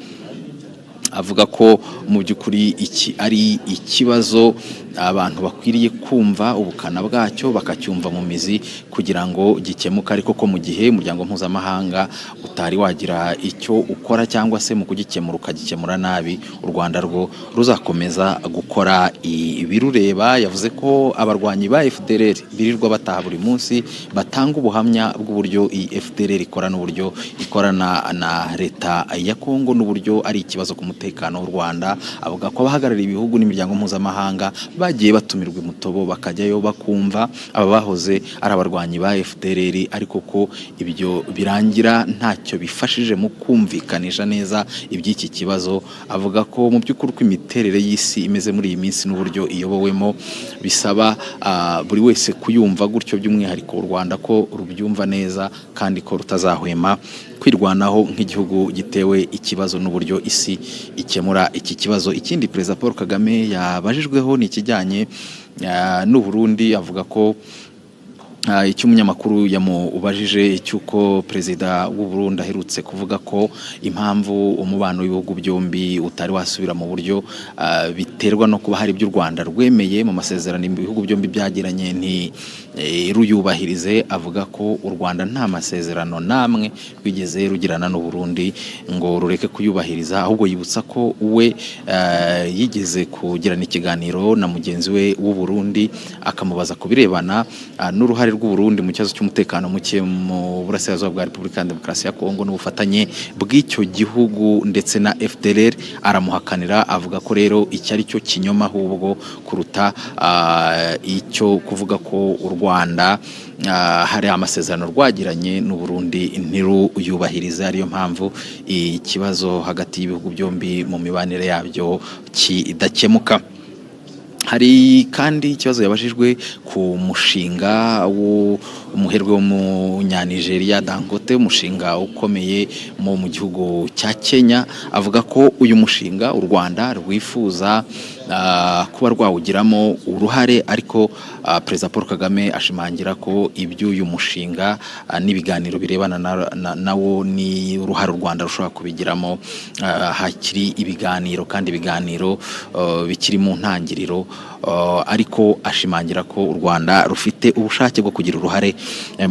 Avuga ko mu by'ukuri iki ari ikibazo abantu bakwiriye kumva ubukana bwacyo bakacyumva mu mizi kugira ngo gikemuke, ariko ko mu gihe umuryango mpuzamahanga utari wagira icyo ukora cyangwa se mu kugikemura ukagikemura nabi, u Rwanda rwo ruzakomeza gukora ibirureba. Yavuze ko abarwanyi ba FDLR birirwa bataha buri munsi batanga ubuhamya bw'uburyo iyi FDLR ikora n'uburyo ikorana na leta ya Kongo n'uburyo ari ikibazo ku mutekano w'u Rwanda. Avuga ko abahagarariye ibihugu n'imiryango mpuzamahanga bagiye batumirwa imutobo bakajyayo bakumva aba bahoze ari abarwanyi ba FDLR, ariko ko ibyo birangira ntacyo bifashije mu kumvikanisha neza iby'iki kibazo. Avuga ko mu by'ukuri uko imiterere y'isi imeze muri iyi minsi n'uburyo iyobowemo bisaba buri wese kuyumva gutyo, by'umwihariko u Rwanda ko rubyumva neza kandi ko rutazahwema kwirwanaho nk'igihugu gitewe ikibazo n'uburyo isi ikemura iki kibazo. Ikindi Perezida Paul Kagame yabajijweho ni ikijyanye n'u Burundi. Avuga ko icyo umunyamakuru yamubajije cy'uko perezida w'u Burundi aherutse kuvuga ko impamvu umubano w'ibihugu byombi utari wasubira mu buryo biterwa no kuba hari ibyo u Rwanda rwemeye mu masezerano ibihugu byombi byagiranye ruyubahirize. Avuga ko u Rwanda nta masezerano namwe rwigeze rugirana n'u Burundi ngo rureke kuyubahiriza, ahubwo yibutsa ko we yigeze kugirana ikiganiro na mugenzi we w'u Burundi akamubaza kubirebana n'uruhare rw'u Burundi mu kibazo cy'umutekano muke mu burasirazuba bwa Repubulika ya Demokarasi ya Kongo n'ubufatanye bw'icyo gihugu ndetse na FDLR. Aramuhakanira avuga ko rero icyo ari cyo kinyoma ahubwo kuruta icyo kuvuga ko u Rwanda hari amasezerano rwagiranye n'u Burundi ntiruyubahirize, ariyo mpamvu ikibazo hagati y'ibihugu byombi mu mibanire yabyo kidakemuka. Hari kandi ikibazo yabajijwe ku mushinga w'umuherwe w'umunyanigeriya Dangote, umushinga ukomeye mu gihugu cya Kenya. Avuga ko uyu mushinga u Rwanda rwifuza kuba rwawugiramo uruhare, ariko Perezida Paul Kagame ashimangira ko iby'uyu mushinga n'ibiganiro birebana nawo ni uruhare u Rwanda rushobora kubigiramo hakiri ibiganiro, kandi ibiganiro bikiri mu ntangiriro, ariko ashimangira ko u Rwanda rufite ubushake bwo kugira uruhare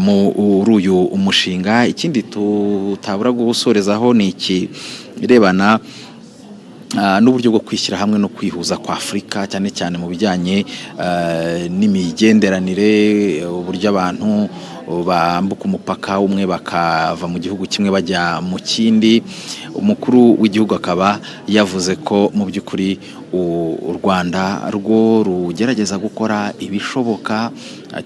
muri uyu umushinga. Ikindi tutabura gusorezaho ni ikirebana n'uburyo bwo kwishyira hamwe no kwihuza kwa Afurika, cyane cyane mu bijyanye n'imigenderanire, uburyo abantu bambuka umupaka umwe bakava mu gihugu kimwe bajya mu kindi. Umukuru w'igihugu akaba yavuze ko mu by'ukuri u Rwanda rwo rugerageza gukora ibishoboka,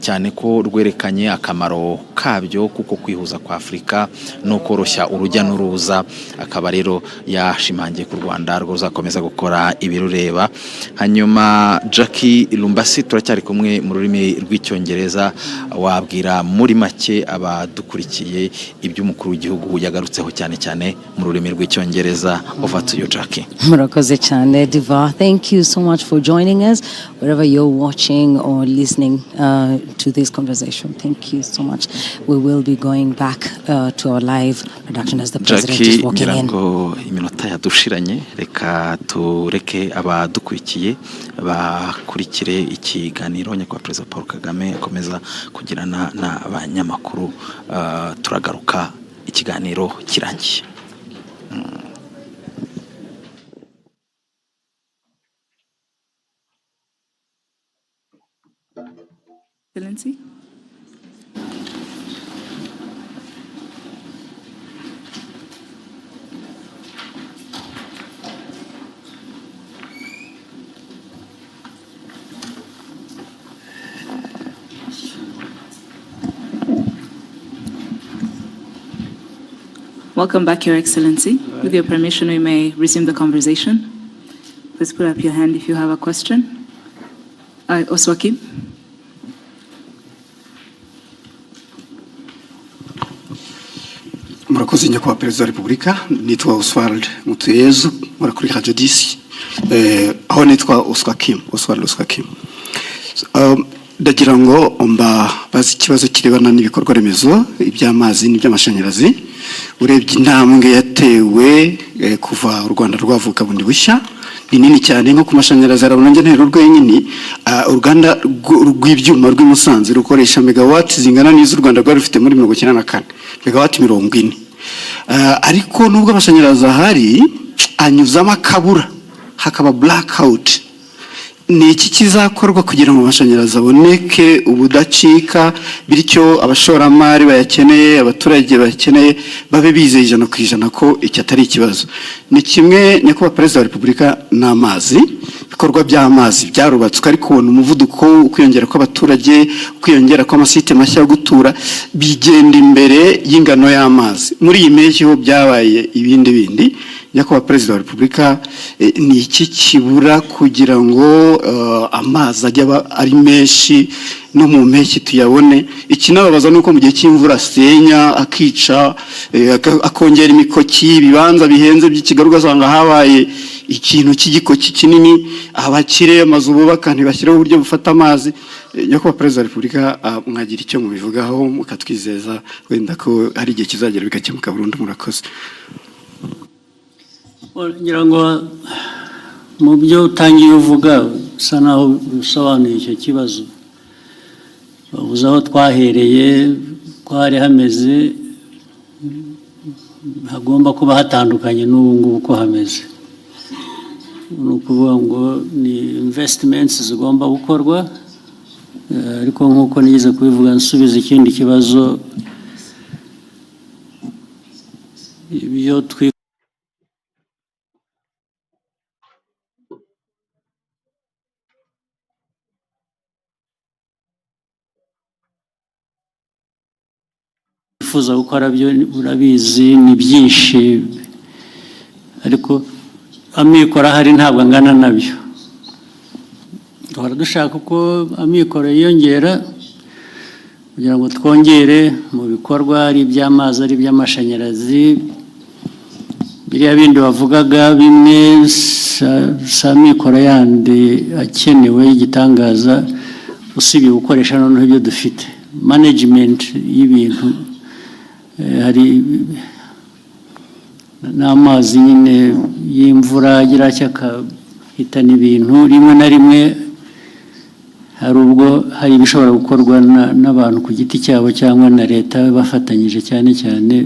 cyane ko rwerekanye akamaro kabyo kuko kwihuza kwa Afurika no koroshya urujya n'uruza. Akaba rero yashimangiye ku Rwanda rwo ruzakomeza gukora ibirureba. Hanyuma Jackie Lumbasi, turacyari kumwe mu rurimi rw'icyongereza, wabwira muri make abadukurikiye iby'umukuru w'igihugu yagarutseho cyane cyane mu rurimi rw'icyongereza. Over to you, Jackie. Murakoze cyane Diva. Thank you so much for joining us wherever you're watching or listening to this conversation. Thank you so much. We will be going back to our live production as the president is walking in. Iminota yadushiranye, reka tureke abadukurikiye bakurikire ikiganiro nyakubahwa Perezida Paul Kagame akomeza kugirana n'abanyamakuru. Turagaruka ikiganiro kirangiye. Excellency. Welcome back, Your Excellency. With your permission, we may resume the conversation. Please put up your hand if you have a question. Oswaki. Murakoze nyakubahwa Perezida wa Repubulika, nitwa Oswald Mutuyezu, nkora kuri Radio 10, aho nitwa Oswald Oswakim. Ndagira ngo bazi ikibazo kirebana n'ibikorwa remezo iby'amazi n'iby'amashanyarazi. Urebye intambwe yatewe kuva u Rwanda rwavuka bundi bushya ni nini cyane, nko ku mashanyarazi arabonye ntero rwenyine. Uruganda rw'ibyuma rw'Imusanze rukoresha megawati zingana n'izo u Rwanda rwari rufite muri 1994, megawati 40. Ariko nubwo amashanyarazi ahari anyuzamo akabura, hakaba blackout. Ni iki kizakorwa kugira ngo amashanyarazi aboneke ubudacika, bityo abashoramari bayakeneye, abaturage bakeneye babe bizeye 100% ko iki atari ikibazo? Ni kimwe nyakubahwa Perezida wa Repubulika n'amazi, ibikorwa by'amazi byarubatswe, ariko ubona umuvuduko kwiyongera kw'abaturage, kwiyongera kw'amasite mashya yo gutura bigenda imbere y'ingano y'amazi. Muri iyi mpeshyi ho byabaye ibindi. Nyakubahwa Perezida wa Repubulika, ni iki kibura kugira ngo amazi ajya ari menshi no mu mpeshyi tuyabone? Ikinababaza nuko mu gihe cy'imvura asenya akica, akongera imikoki, ibibanza bihenze by'ikigaruka, ugasanga habaye ikintu cy'igikoki kinini abakire amazu bubaka ntibashyiraho uburyo bufata amazi. Nyakubahwa Perezida wa Repubulika, mwagira icyo mubivugaho mukatwizeza wenda ko hari igihe kizagera bigakemuka burundu. Murakoze. ngira ngo mu byo utangiye uvuga usa naho usobanuye icyo kibazo, uzi aho twahereye ko hari hameze, hagomba kuba hatandukanye n'ubu ngubu uko hameze. Ni ukuvuga ngo ni investments zigomba gukorwa, ariko nk'uko nigize kubivuga nsubiza ikindi kibazo, ibyo twifuza gukora byo urabizi ni byinshi, ariko amikoro ahari ntabwo angana nabyo. Duhora dushaka uko amikoro yiyongera kugira ngo twongere mu bikorwa, ari iby'amazi ari iby'amashanyarazi, biriya bindi bavugaga bimwe si amikoro yandi akenewe y'igitangaza, usibye gukoresha noneho ibyo dufite, management y'ibintu. Hari n'amazi nyine y'imvura agira akahitana ibintu, rimwe na rimwe hari ubwo hari ibishobora gukorwa n'abantu ku giti cyabo cyangwa na leta bafatanyije, cyane cyane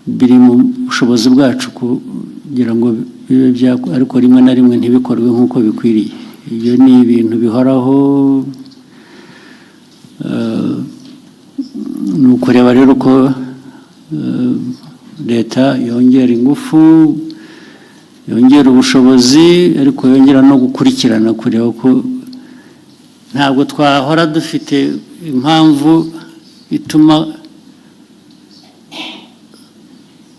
biri mu bushobozi bwacu kugira ngo bibe byakora, ariko rimwe na rimwe ntibikorwe nk'uko bikwiriye. Ibyo ni ibintu bihoraho. Ni ukureba rero ko leta yongera ingufu, yongera ubushobozi, ariko yongera no gukurikirana, kureba ko ntabwo twahora dufite impamvu ituma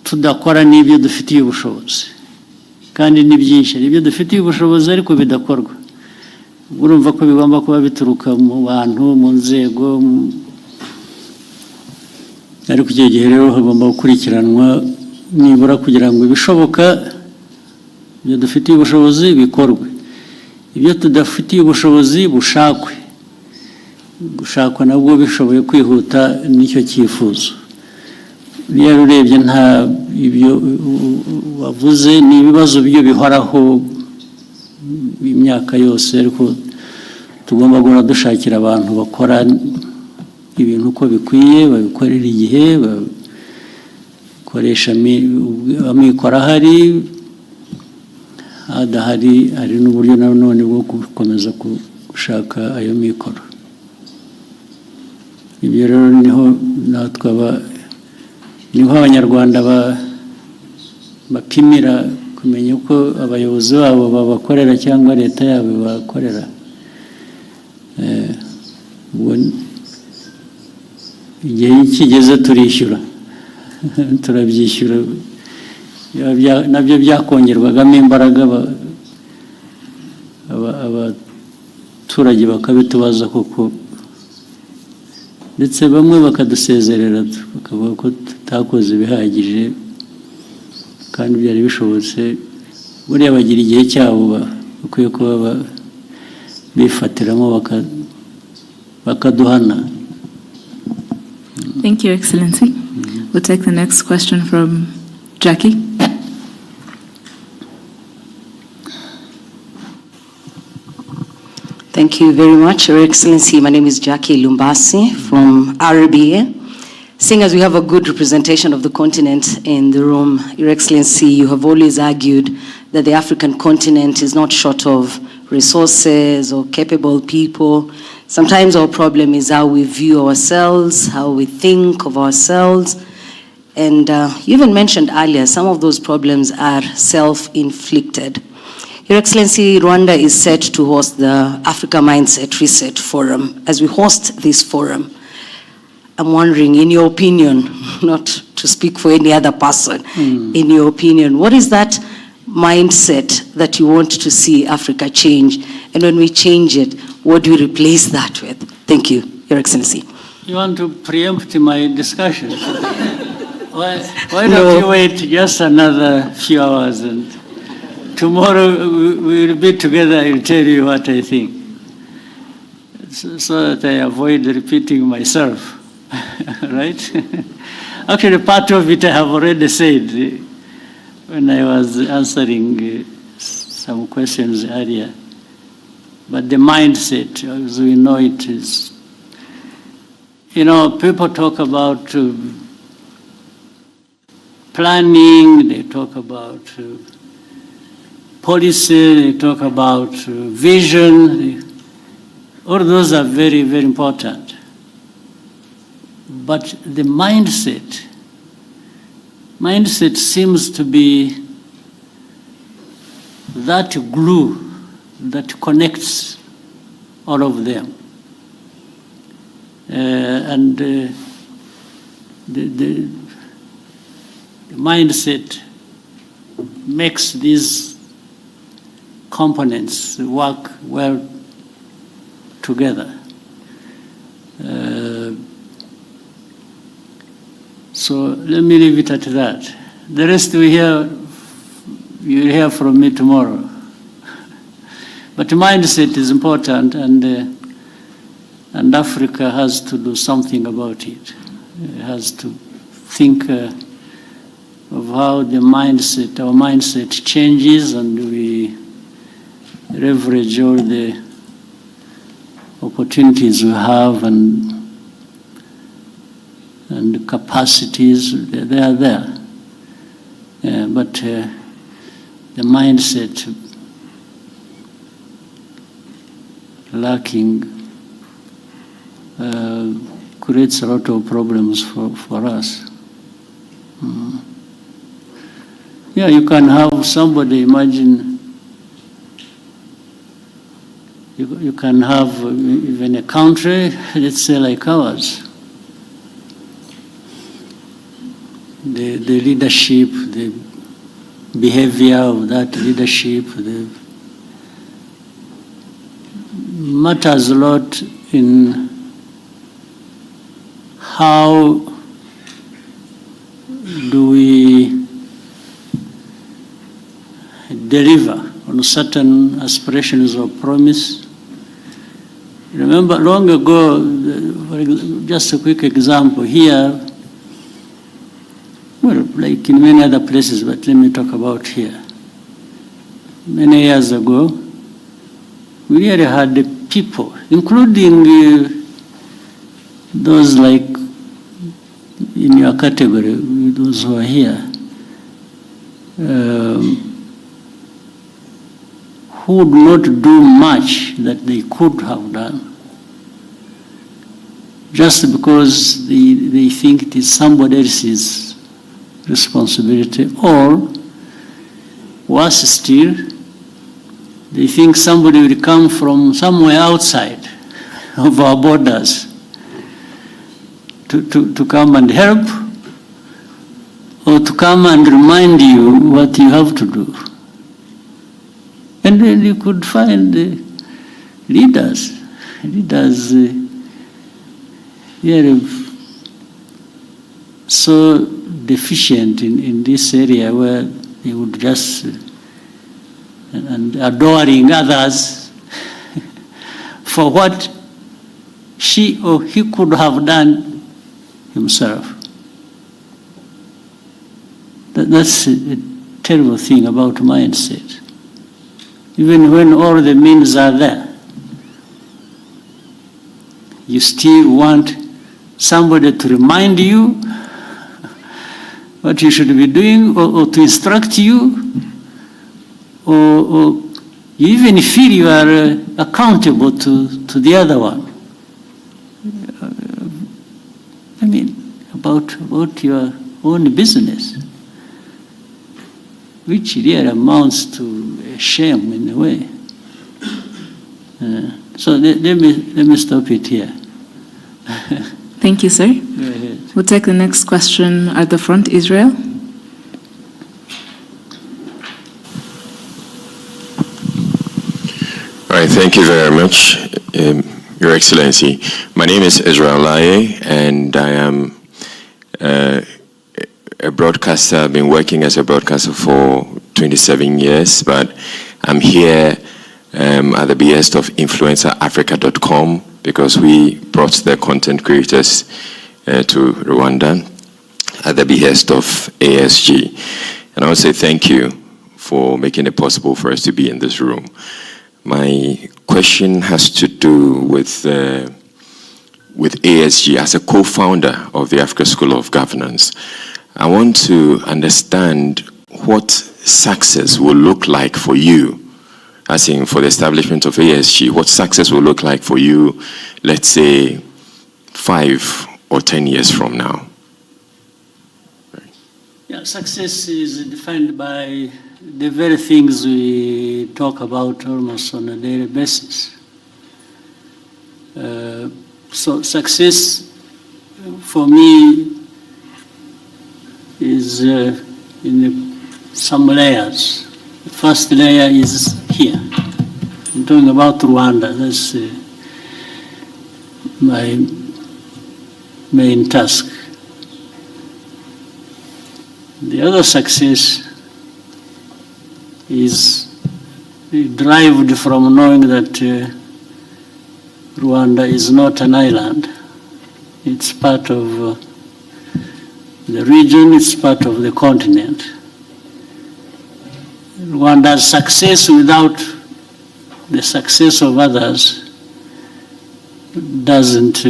tudakora n'ibyo dufitiye ubushobozi, kandi ni byinshi ibyo dufitiye ubushobozi ariko bidakorwa. Urumva ko bigomba kuba bituruka mu bantu, mu nzego, ariko icyo gihe rero hagomba gukurikiranwa nibura kugira ngo ibishoboka ibyo dufitiye ubushobozi bikorwe, ibyo tudafitiye ubushobozi gushakwa nabwo bishoboye kwihuta n'icyo cyifuzo. Rero urebye nta ibyo wavuze ni ibibazo byo bihoraho imyaka yose, ariko tugomba guhora dushakira abantu bakora ibintu uko bikwiye, babikorera igihe, bakoresha amikoro ahari, adahari hari n'uburyo nanone bwo gukomeza gushaka ayo mikoro. Ibyo rero niho abanyarwanda bapimira kumenya uko abayobozi babo babakorera cyangwa leta yabo bakorera. Igihe kigeze turishyura turabyishyura, nabyo byakongerwagamo imbaraga, abaturage bakabitubaza koko, ndetse bamwe bakadusezerera bakavuga ko tutakoze ibihagije kandi byari bishobotse. Buriya bagira igihe cyabo bakwiye kuba bifatiramo bakaduhana. Thank you, Excellency. We'll take the next question from Jackie. Thank you very much, Your Excellency. My name is Jackie Lumbasi from RBA. Seeing as we have a good representation of the continent in the room, Your Excellency, you have always argued that the African continent is not short of resources or capable people. Sometimes our problem is how we view ourselves, how we think of ourselves. And you even mentioned earlier, some of those problems are self-inflicted. Your Excellency, Rwanda is set to host the Africa Mindset Reset Forum. As we host this forum, I'm wondering, in your opinion, not to speak for any other person, in your opinion, what is that mindset that you want to see Africa change? And when we change it, what do we replace that with? Thank you, Your Excellency. You want to preempt my discussion? Why don't you wait just another few hours and tomorrow we will be together. I will tell you what I think, so that I avoid repeating myself. Right? Actually, part of it I have already said when I was answering some questions earlier. But the mindset, as we know it, is, people talk about planning, they talk about policy, they talk about vision. All those are very, very important. But the mindset seems to be that glue that connects all of them. And the mindset makes these components work well together. So let me leave it at that. The rest you'll hear from me tomorrow. But mindset is important, and Africa has to do something about it. It has to think of how our mindset changes, and we leverage all the opportunities we have and capacities. They are there. But the mindset lacking creates a lot of problems for us. Yeah, you can have somebody, imagine, you can have even a country, let's say like ours. The leadership, the behavior of that leadership, matters a lot in how do we deliver on certain aspirations or promise. Remember long ago, just a quick example here, well, like in many other places, but let me talk about here. Many years ago, we really had the people, including those like in your category, those who are here, who would not do much that they could have done, just because they think it is somebody else's responsibility, or worse still, they think somebody will come from somewhere outside of our borders to come and help, or to come and remind you what you have to do. And then you could find leaders so deficient in this area, where they would just and adoring others for what she or he could have done himself. That's a terrible thing about mindset. Even when all the means are there, you still want somebody to remind you what you should be doing, or to instruct you, or you even feel you are accountable to the other one. I mean, about your own business, which really amounts to a shame in a way. So let me stop it here. Thank you, sir. Go ahead. We'll take the next question at the front. Israel. All right, thank you very much, Your Excellency. My name is Israel Laye, and I am a broadcaster. I've been working as a broadcaster for 27 years, but I'm here at the behest of InfluencerAfrica.com because we brought the content creators to Rwanda at the behest of ASG. And I want to say thank you for making it possible for us to be in this room. My question has to do with ASG as a co-founder of the Africa School of Governance. I want to understand what success will look like for you, as in for the establishment of ASG, what success will look like for you, let's say 5 or 10 years from now. Yeah, success is defined by the very things we talk about almost on a daily basis. So success for me is in some layers. The first layer is here. I'm talking about Rwanda. That's my main task. The other success is derived from knowing that Rwanda is not an island. It's part of the region, it's part of the continent. Rwanda's success without the success of others doesn't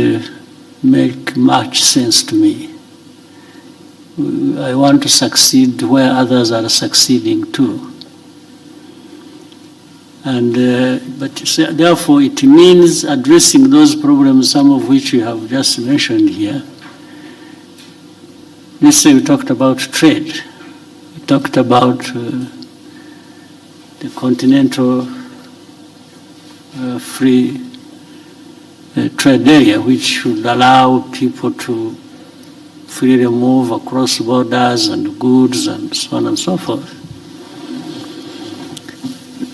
make much sense to me. I want to succeed where others are succeeding too. And, but therefore it means addressing those problems, some of which you have just mentioned here. Let's say we talked about trade. We talked about the continental free trade area, which should allow people to freely move across borders and goods and so on and so forth.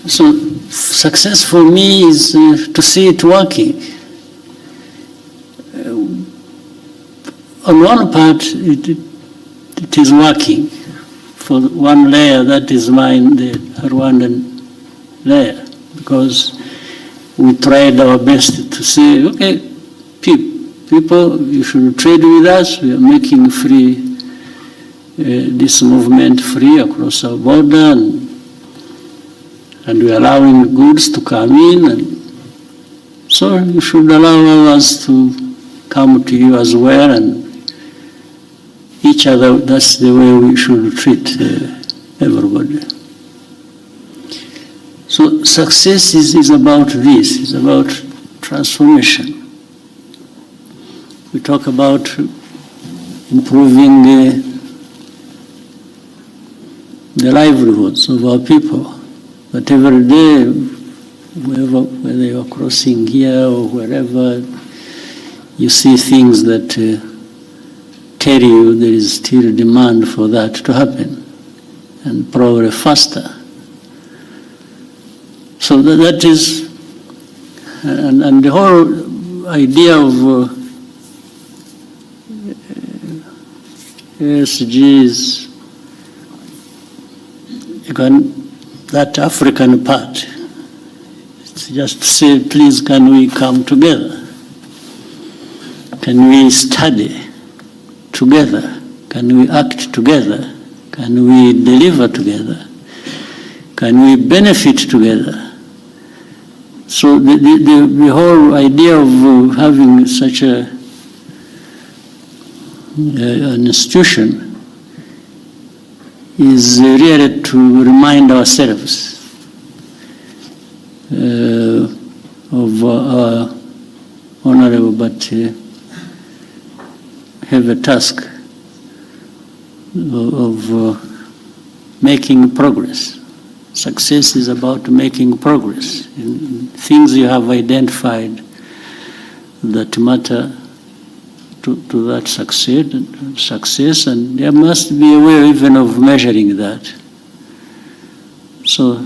So success for me is to see it working. On one part, it is working. For one layer, that is mine, the Rwandan layer, because we tried our best to say, okay, people, you should trade with us. We are making free, this movement free across our border, and we are allowing goods to come in. And so you should allow others to come to you as well, and each other. That's the way we should treat everybody. So success is about this, it's about transformation. We talk about improving the livelihoods of our people. But every day, whether you're crossing here or wherever, you see things that tell you there is still demand for that to happen, and probably faster. So that is, and the whole idea of ASG's, that African part, it's just to say, please, can we come together? Can we study together? Can we act together? Can we deliver together? Can we benefit together? So the whole idea of having such an institution is really to remind ourselves of our honorable but heavy task of making progress. Success is about making progress in things you have identified that matter to that success, and there must be a way even of measuring that. So,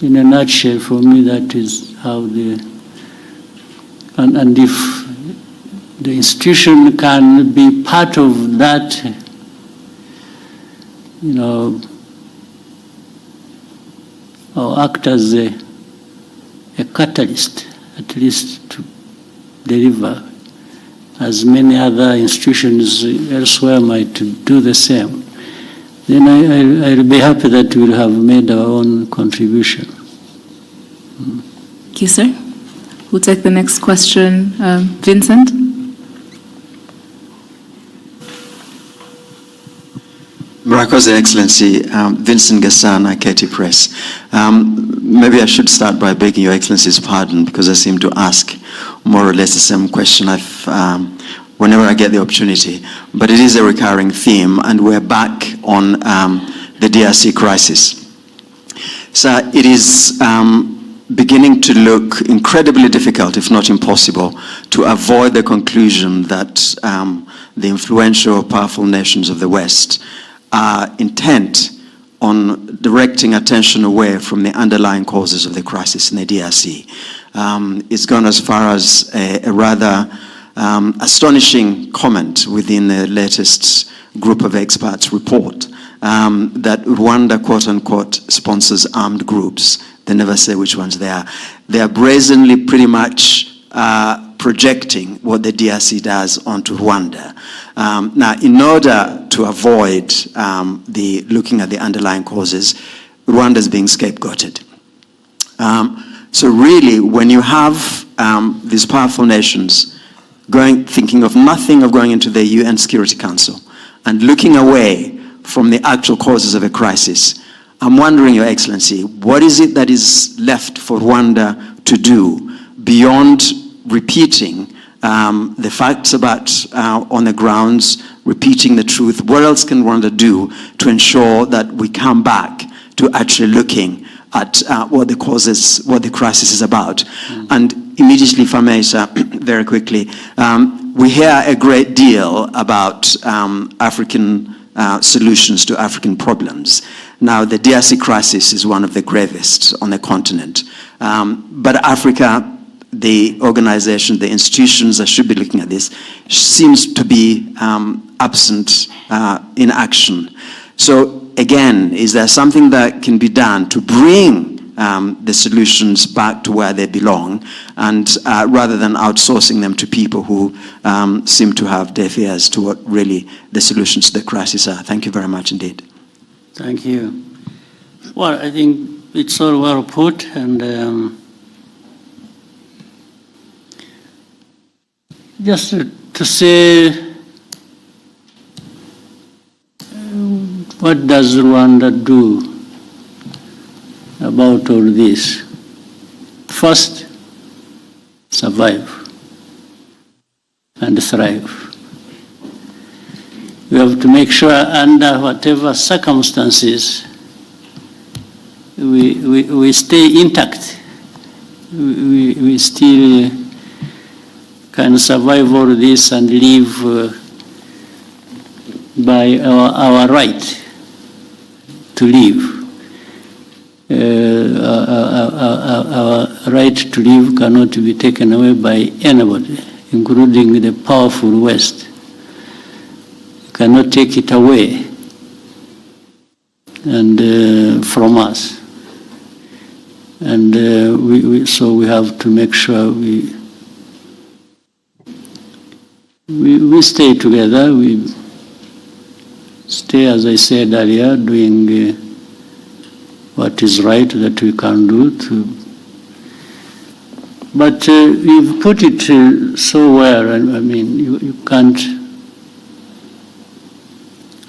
in a nutshell, for me, that is how and if the institution can be part of that, or act as a catalyst, at least to deliver, as many other institutions elsewhere might do the same, then I'll be happy that we'll have made our own contribution. Thank you, sir. We'll take the next question. Vincent? Murakoze, Excellency. Vincent Gasana, KT Press. Maybe I should start by begging Your Excellency's pardon because I seem to ask more or less the same question whenever I get the opportunity. But it is a recurring theme, and we're back on the DRC crisis. So it is beginning to look incredibly difficult, if not impossible, to avoid the conclusion that the influential, powerful nations of the West are intent on directing attention away from the underlying causes of the crisis in the DRC. It's gone as far as a rather astonishing comment within the latest group of experts report that Rwanda, quote unquote, sponsors armed groups. They never say which ones they are. They are brazenly pretty much projecting what the DRC does onto Rwanda. Now, in order to avoid looking at the underlying causes, Rwanda is being scapegoated. So really, when you have these powerful nations thinking of nothing of going into the UN Security Council and looking away from the actual causes of a crisis, I'm wondering, Your Excellency, what is it that is left for Rwanda to do beyond repeating the facts about on the grounds, repeating the truth? What else can Rwanda do to ensure that we come back to actually looking at what the crisis is about? And immediately, if I may, sir, very quickly, we hear a great deal about African solutions to African problems. Now, the DRC crisis is one of the gravest on the continent. But Africa, the organization, the institutions that should be looking at this, seems to be absent in action. So again, is there something that can be done to bring the solutions back to where they belong, and rather than outsourcing them to people who seem to have deaf ears to what really the solutions to the crisis are? Thank you very much indeed. Thank you. Well, I think it's all well put, and just to say, what does Rwanda do about all this? First, survive and thrive. We have to make sure under whatever circumstances we stay intact. We still can survive all this and live by our right to live. Our right to live cannot be taken away by anybody, including the powerful West. You cannot take it away and from us. And so we have to make sure we stay together. We stay, as I said earlier, doing what is right that we can do. But you've put it so well. I mean, you can't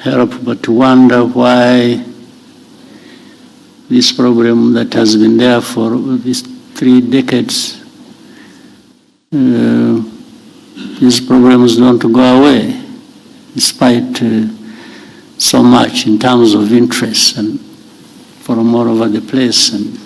help but wonder why this problem that has been there for these 3 decades, these problems don't go away, despite so much in terms of interest and from all over the place. And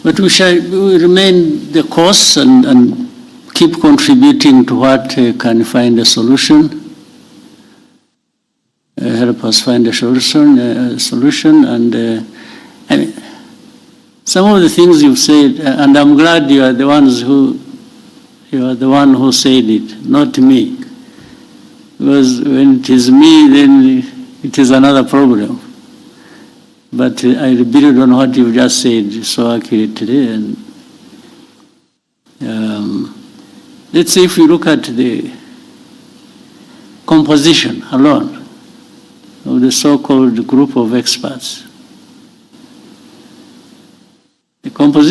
but we remain the course and keep contributing to what can find a solution, help us find a solution, and I mean, some of the things you've said, and I'm glad you are the ones who You are the one who said it, not me. Because when it is me, then it is another problem. But I build on what you just said so accurately. And let's see if we look at the composition alone of the so-called group of experts. The composition